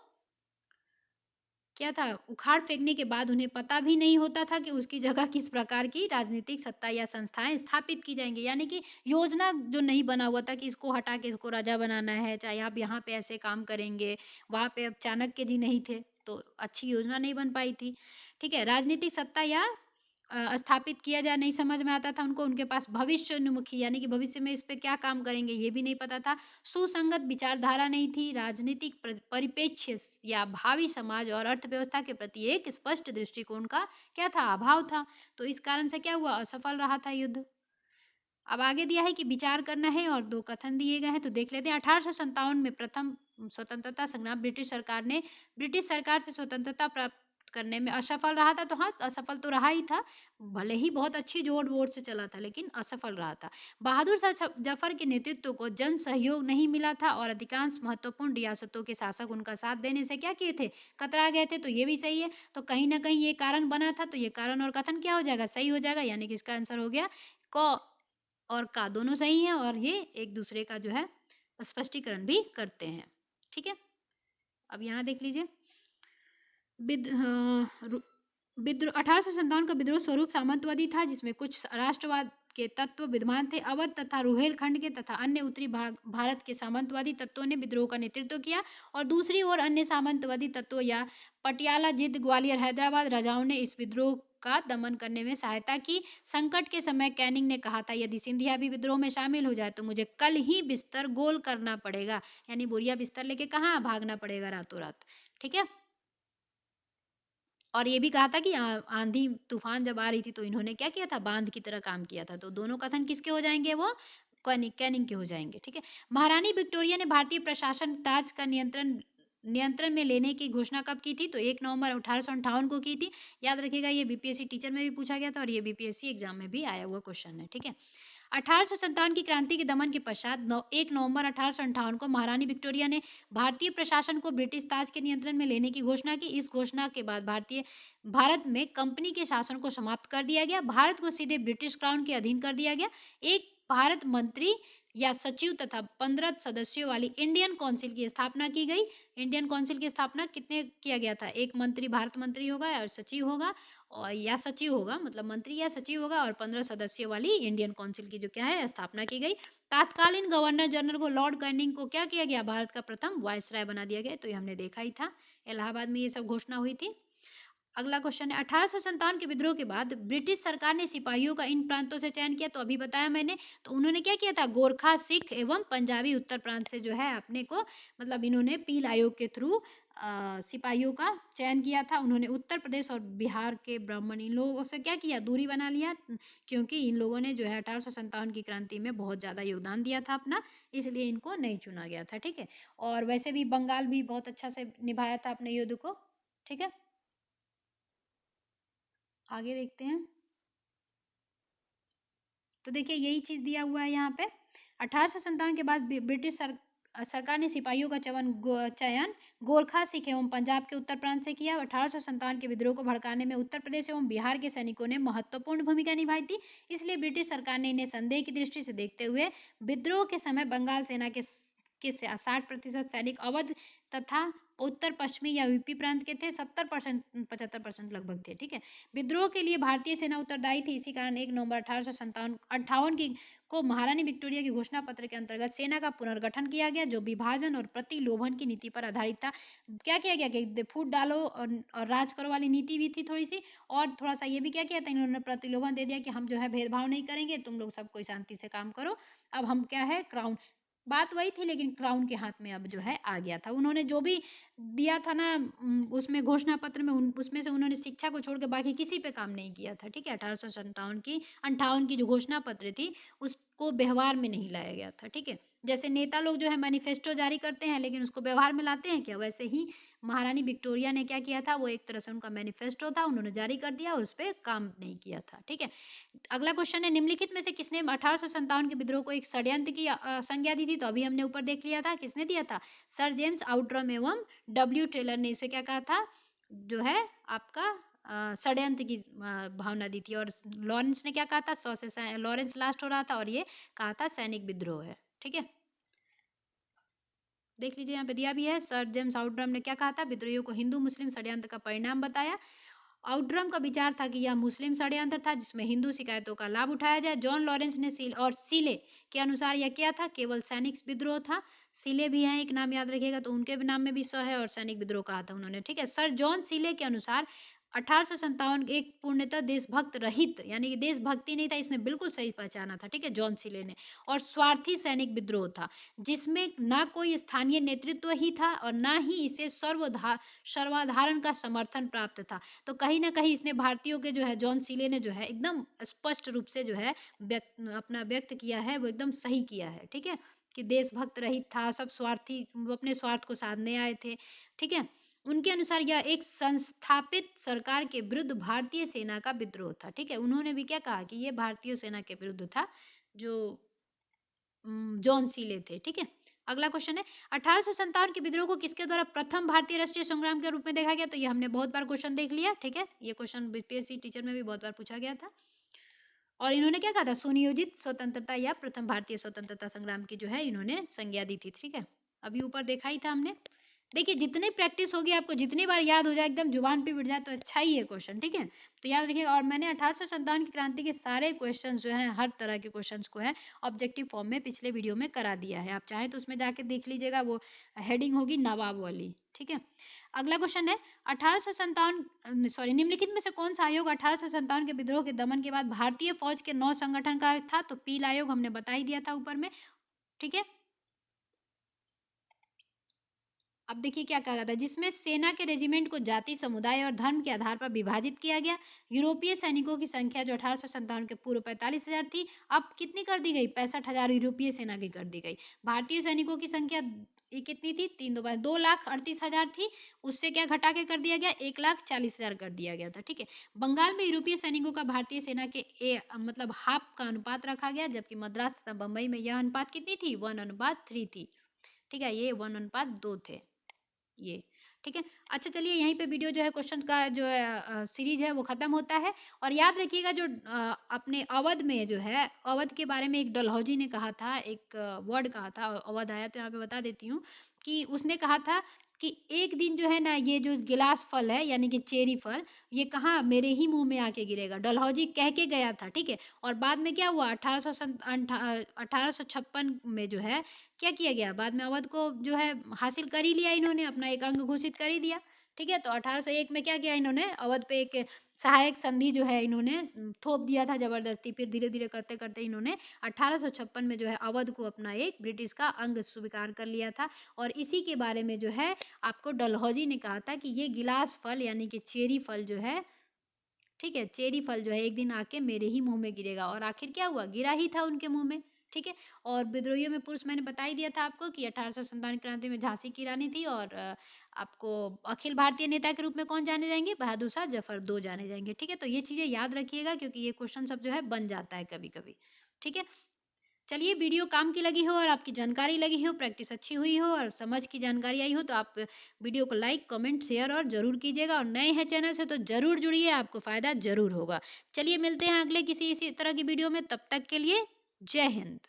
क्या था, उखाड़ फेंकने के बाद उन्हें पता भी नहीं होता था कि उसकी जगह किस प्रकार की राजनीतिक सत्ता या संस्थाएं स्थापित की जाएंगी। यानी कि योजना जो नहीं बना हुआ था कि इसको हटा के इसको राजा बनाना है, चाहे आप यहाँ पे ऐसे काम करेंगे, वहां पे अब चाणक्य जी नहीं थे तो अच्छी योजना नहीं बन पाई थी। ठीक है, राजनीतिक सत्ता या स्थापित किया जाए नहीं समझ में आता था उनको। उनके पास भविष्योन्मुखी यानी कि भविष्य में इस पे क्या काम करेंगे ये भी नहीं पता था। सुसंगत विचारधारा नहीं थी। राजनीतिक परिप्रेक्ष्य या भावी समाज और अर्थव्यवस्था के प्रति एक स्पष्ट दृष्टिकोण का क्या था, अभाव था। तो इस कारण से क्या हुआ, असफल रहा था युद्ध। अब आगे दिया है कि विचार करना है और 2 कथन दिए गए हैं, तो देख लेते हैं। 1857 में प्रथम स्वतंत्रता संग्राम ब्रिटिश सरकार से स्वतंत्रता प्राप्त करने में असफल रहा था। तो हाँ, असफल तो रहा ही था, भले ही बहुत अच्छी जोड़ वोड़ से चला था लेकिन असफल रहा था। बहादुर शाह जफर के नेतृत्व को जन सहयोग नहीं मिला था और अधिकांश महत्वपूर्ण रियासतों के शासक उनका साथ देने से क्या किए थे, कतरा गए थे। तो ये भी सही है, तो कहीं ना कहीं ये कारण बना था, तो ये कारण और कथन क्या हो जाएगा, सही हो जाएगा। यानी कि इसका आंसर हो गया क और का, दोनों सही हैं और ये एक दूसरे का जो है स्पष्टीकरण भी करते हैं। ठीक है, अब यहाँ देख लीजिए विद्रोह 1857 का विद्रोह स्वरूप सामंतवादी था जिसमें कुछ राष्ट्रवाद के तत्व विद्यमान थे। अवध तथा रुहेलखंड के तथा अन्य उत्तरी भारत के सामंतवादी तत्वों ने विद्रोह का नेतृत्व किया और दूसरी ओर अन्य सामंतवादी तत्वों या पटियाला, जिंद, ग्वालियर, हैदराबाद राजाओं ने इस विद्रोह का दमन करने में सहायता की। संकट के समय कैनिंग ने कहा था, यदि सिंधिया भी विद्रोह में शामिल हो जाए तो मुझे कल ही बिस्तर गोल करना पड़ेगा, यानी बोरिया बिस्तर लेके कहाँ भागना पड़ेगा रातों रात। ठीक है। और ये भी कहा था कि आंधी तूफान जब आ रही थी तो इन्होंने क्या किया था, बांध की तरह काम किया था। तो दोनों कथन किसके हो जाएंगे, वो कैनिंग के हो जाएंगे। ठीक है। महारानी विक्टोरिया ने भारतीय प्रशासन ताज का नियंत्रण में लेने की घोषणा कब की थी, तो 1 नवंबर 1858 को की थी। याद रखिएगा, ये बीपीएससी टीचर में भी पूछा गया था और ये बीपीएससी एग्जाम में भी आया हुआ क्वेश्चन है। ठीक है। 1857 की क्रांति के दमन के पश्चात 1 नवंबर 1858 को महारानी विक्टोरिया ने भारतीय प्रशासन को ब्रिटिश ताज के नियंत्रण में लेने की घोषणा की। इस घोषणा के बाद भारत में कंपनी के शासन को समाप्त कर दिया गया। भारत को सीधे ब्रिटिश क्राउन के अधीन कर दिया गया। एक भारत मंत्री या सचिव तथा 15 सदस्यों वाली इंडियन काउंसिल की स्थापना की गई। इंडियन काउंसिल की स्थापना कितने किया गया था, एक मंत्री भारत मंत्री होगा और सचिव होगा, और या सचिव होगा, मतलब मंत्री या सचिव होगा, और 15 सदस्यों वाली इंडियन काउंसिल की जो क्या है स्थापना की गई। तत्कालीन गवर्नर जनरल को लॉर्ड कैनिंग को क्या किया गया, भारत का प्रथम वायसराय बना दिया गया। तो ये हमने देखा ही था, इलाहाबाद में ये सब घोषणा हुई थी। अगला क्वेश्चन है, 1857 के विद्रोह के बाद ब्रिटिश सरकार ने सिपाहियों का इन प्रांतों से चयन किया। तो अभी बताया मैंने, तो उन्होंने क्या किया था, गोरखा, सिख एवं पंजाबी उत्तर प्रांत से जो है अपने को, मतलब इन्होंने पील आयोग के थ्रू सिपाहियों का चयन किया था। उन्होंने उत्तर प्रदेश और बिहार के ब्राह्मण, इन लोगों से क्या किया, दूरी बना लिया, क्योंकि इन लोगों ने जो है 1857 की क्रांति में बहुत ज्यादा योगदान दिया था अपना, इसलिए इनको नहीं चुना गया था। ठीक है। और वैसे भी बंगाल भी बहुत अच्छा से निभाया था अपने युद्ध को। ठीक है। आगे देखते हैं। तो देखिए यही चीज दिया हुआ है यहाँ पे। 1857 के बाद ब्रिटिश सरकार ने सिपाहियों का चयन गोरखा, सिख एवं पंजाब के उत्तर प्रांत से किया। 1857 के विद्रोह को भड़काने में उत्तर प्रदेश एवं बिहार के सैनिकों ने महत्वपूर्ण भूमिका निभाई थी। इसलिए ब्रिटिश सरकार ने इन्हें संदेह की दृष्टि से देखते हुए विद्रोह के समय बंगाल सेना के 60% सैनिक अवध तथा उत्तर पश्चिमी या यूपी प्रांत के थे। 70% 75% लगभग थे। ठीक है। विद्रोह के लिए भारतीय सेना उत्तरदायी थी। इसी कारण 1 नवंबर 1858 की को महारानी विक्टोरिया की घोषणा पत्र के अंतर्गत सेना का पुनर्गठन किया गया, जो विभाजन और प्रतिलोभन की नीति पर आधारित था। क्या किया गया कि फूट डालो और राज करो वाली नीति भी थी थोड़ी सी, और थोड़ा सा ये भी क्या किया था, इन्होंने प्रतिलोभन दे दिया कि हम जो है भेदभाव नहीं करेंगे, तुम लोग सब कोई शांति से काम करो। अब हम क्या है, क्राउन, बात वही थी लेकिन क्राउन के हाथ में अब जो है आ गया था। उन्होंने जो भी दिया था ना उसमें घोषणा पत्र में, उसमें से उन्होंने शिक्षा को छोड़ के बाकी किसी पे काम नहीं किया था। ठीक है। 1857 की जो घोषणा पत्र थी उसको व्यवहार में नहीं लाया गया था। ठीक है। जैसे नेता लोग जो है मैनिफेस्टो जारी करते हैं लेकिन उसको व्यवहार में लाते हैं क्या, वैसे ही महारानी विक्टोरिया ने क्या किया था, वो एक तरह से उनका मैनिफेस्टो था, उन्होंने जारी कर दिया, उस पर काम नहीं किया था। ठीक है। अगला क्वेश्चन है, निम्नलिखित में से किसने 1857 के विद्रोह को एक षड्यंत्र की संज्ञा दी थी, तो अभी हमने ऊपर देख लिया था, किसने दिया था, सर जेम्स आउटरम एवं डब्ल्यू टेलर ने इसे क्या कहा था, जो है आपका षड्यंत्र की भावना दी थी। और लॉरेंस ने क्या कहा था, 100 से लॉरेंस लास्ट हो रहा था और ये कहा था सैनिक विद्रोह है। ठीक है। देख लीजिए यहाँ पे दिया भी है, सर जेम्स आउटरम ने क्या कहा था, विद्रोहियों को हिंदू मुस्लिम षड्यंत्र का परिणाम बताया। आउटरम का विचार था कि यह मुस्लिम षड्यंत्र था जिसमें हिंदू शिकायतों का लाभ उठाया जाए। जॉन लॉरेंस ने सीले के अनुसार यह क्या था, केवल सैनिक विद्रोह था। सीले भी हैं, एक नाम याद रखिएगा, तो उनके भी नाम में भी स है, और सैनिक विद्रोह कहा था उन्होंने। ठीक है। सर जॉन सीले के अनुसार 1857 एक पूर्णतः देशभक्त रहित, यानी कि देशभक्ति नहीं था, इसने बिल्कुल सही पहचाना था। ठीक है, जॉन सीले ने, और स्वार्थी सैनिक विद्रोह था जिसमें ना कोई स्थानीय नेतृत्व ही था और ना ही इसे सर्वाधारण का समर्थन प्राप्त था। तो कहीं ना कहीं इसने भारतीयों के जो है, जॉन सीले ने जो है एकदम स्पष्ट रूप से जो है अपना व्यक्त किया है, वो एकदम सही किया है। ठीक है, कि देशभक्त रहित था, सब स्वार्थी, वो अपने स्वार्थ को साधने आए थे। ठीक है। उनके अनुसार यह एक संस्थापित सरकार के विरुद्ध भारतीय सेना का विद्रोह था। ठीक है। उन्होंने भी क्या कहा कि ये भारतीय सेना के विरुद्ध था, जो जॉन सीले थे। ठीक है। अगला क्वेश्चन है, 1857 के विद्रोह को किसके द्वारा प्रथम भारतीय राष्ट्रीय संग्राम के रूप में देखा गया, तो ये हमने बहुत बार क्वेश्चन देख लिया। ठीक है, ये क्वेश्चन बीपीएससी टीचर में भी बहुत बार पूछा गया था। और इन्होंने क्या कहा था, सुनियोजित स्वतंत्रता या प्रथम भारतीय स्वतंत्रता संग्राम की जो है इन्होंने संज्ञा दी थी। ठीक है, अभी ऊपर देखा ही था हमने। देखिए जितनी प्रैक्टिस होगी आपको, जितनी बार याद हो जाए, एकदम जुबान पे बैठ जाए तो अच्छा ही है क्वेश्चन, ठीक है। तो याद रखिएगा। और मैंने 1857 की क्रांति के सारे क्वेश्चंस जो हैं, हर तरह के क्वेश्चंस को है ऑब्जेक्टिव फॉर्म में पिछले वीडियो में करा दिया है। आप चाहें तो उसमें जाके देख लीजिएगा, वो हेडिंग होगी नवाब वाली, ठीक है। अगला क्वेश्चन है 1857 सॉरी, निम्नलिखित में से कौन सा आयोग 1857 के विद्रोह के दमन के बाद भारतीय फौज के 9 संगठन का था? तो पील आयोग हमने बता ही दिया था ऊपर में, ठीक है। अब देखिए क्या कहा गया था, जिसमें सेना के रेजिमेंट को जाति, समुदाय और धर्म के आधार पर विभाजित किया गया। यूरोपीय सैनिकों की संख्या जो 1857 के पूर्व 45,000 थी, अब कितनी कर दी गई? 65,000 यूरोपीय सेना की कर दी गई। भारतीय सैनिकों की संख्या ये कितनी थी? 2,38,000 थी, उससे क्या घटा के कर दिया गया? 1,40,000 कर दिया गया था, ठीक है। बंगाल में यूरोपीय सैनिकों का भारतीय सेना के मतलब हाफ का अनुपात रखा गया, जबकि मद्रास तथा बंबई में यह अनुपात कितनी थी? 1:3 थी, ठीक है। ये 1:2 थे ये, ठीक है। अच्छा चलिए, यहीं पे वीडियो जो है क्वेश्चन का जो है सीरीज है वो खत्म होता है। और याद रखिएगा जो अपने अवध में जो है, अवध के बारे में एक डलहौजी ने कहा था, एक वर्ड कहा था, अवध आया तो यहाँ पे बता देती हूँ कि उसने कहा था कि एक दिन जो है ना, ये जो गिलास फल है यानी कि चेरी फल, ये कहाँ मेरे ही मुंह में आके गिरेगा। डलहौजी कह के गया था, ठीक है। और बाद में क्या हुआ? 1856 में जो है क्या किया गया? बाद में अवध को जो है हासिल कर ही लिया इन्होंने, अपना एक अंग घोषित कर ही दिया, ठीक है। तो 1801 में क्या किया इन्होंने? अवध पे एक सहायक संधि जो है इन्होंने थोप दिया था जबरदस्ती। फिर धीरे धीरे करते करते इन्होंने 1856 में जो है अवध को अपना एक ब्रिटिश का अंग स्वीकार कर लिया था। और इसी के बारे में जो है आपको डलहौजी ने कहा था कि ये गिलास फल यानी कि चेरी फल जो है, ठीक है, चेरी फल जो है एक दिन आके मेरे ही मुंह में गिरेगा। और आखिर क्या हुआ? गिरा ही था उनके मुंह में, ठीक है। और विद्रोहियों में पुरुष मैंने बता ही दिया था आपको कि 1857 क्रांति में झांसी की रानी थी। और आपको अखिल भारतीय नेता के रूप में कौन जाने जाएंगे? बहादुर शाह जफर 2 जाने जाएंगे, ठीक है। तो ये चीजें याद रखिएगा, क्योंकि ये क्वेश्चन सब जो है बन जाता है कभी कभी, ठीक है। चलिए, वीडियो काम की लगी हो और आपकी जानकारी लगी हो, प्रैक्टिस अच्छी हुई हो और समझ की जानकारी आई हो, तो आप वीडियो को लाइक, कमेंट, शेयर और ज़रूर कीजिएगा। और नए हैं चैनल से तो ज़रूर जुड़िए, आपको फ़ायदा ज़रूर होगा। चलिए मिलते हैं अगले किसी इसी तरह की वीडियो में, तब तक के लिए जय हिंद।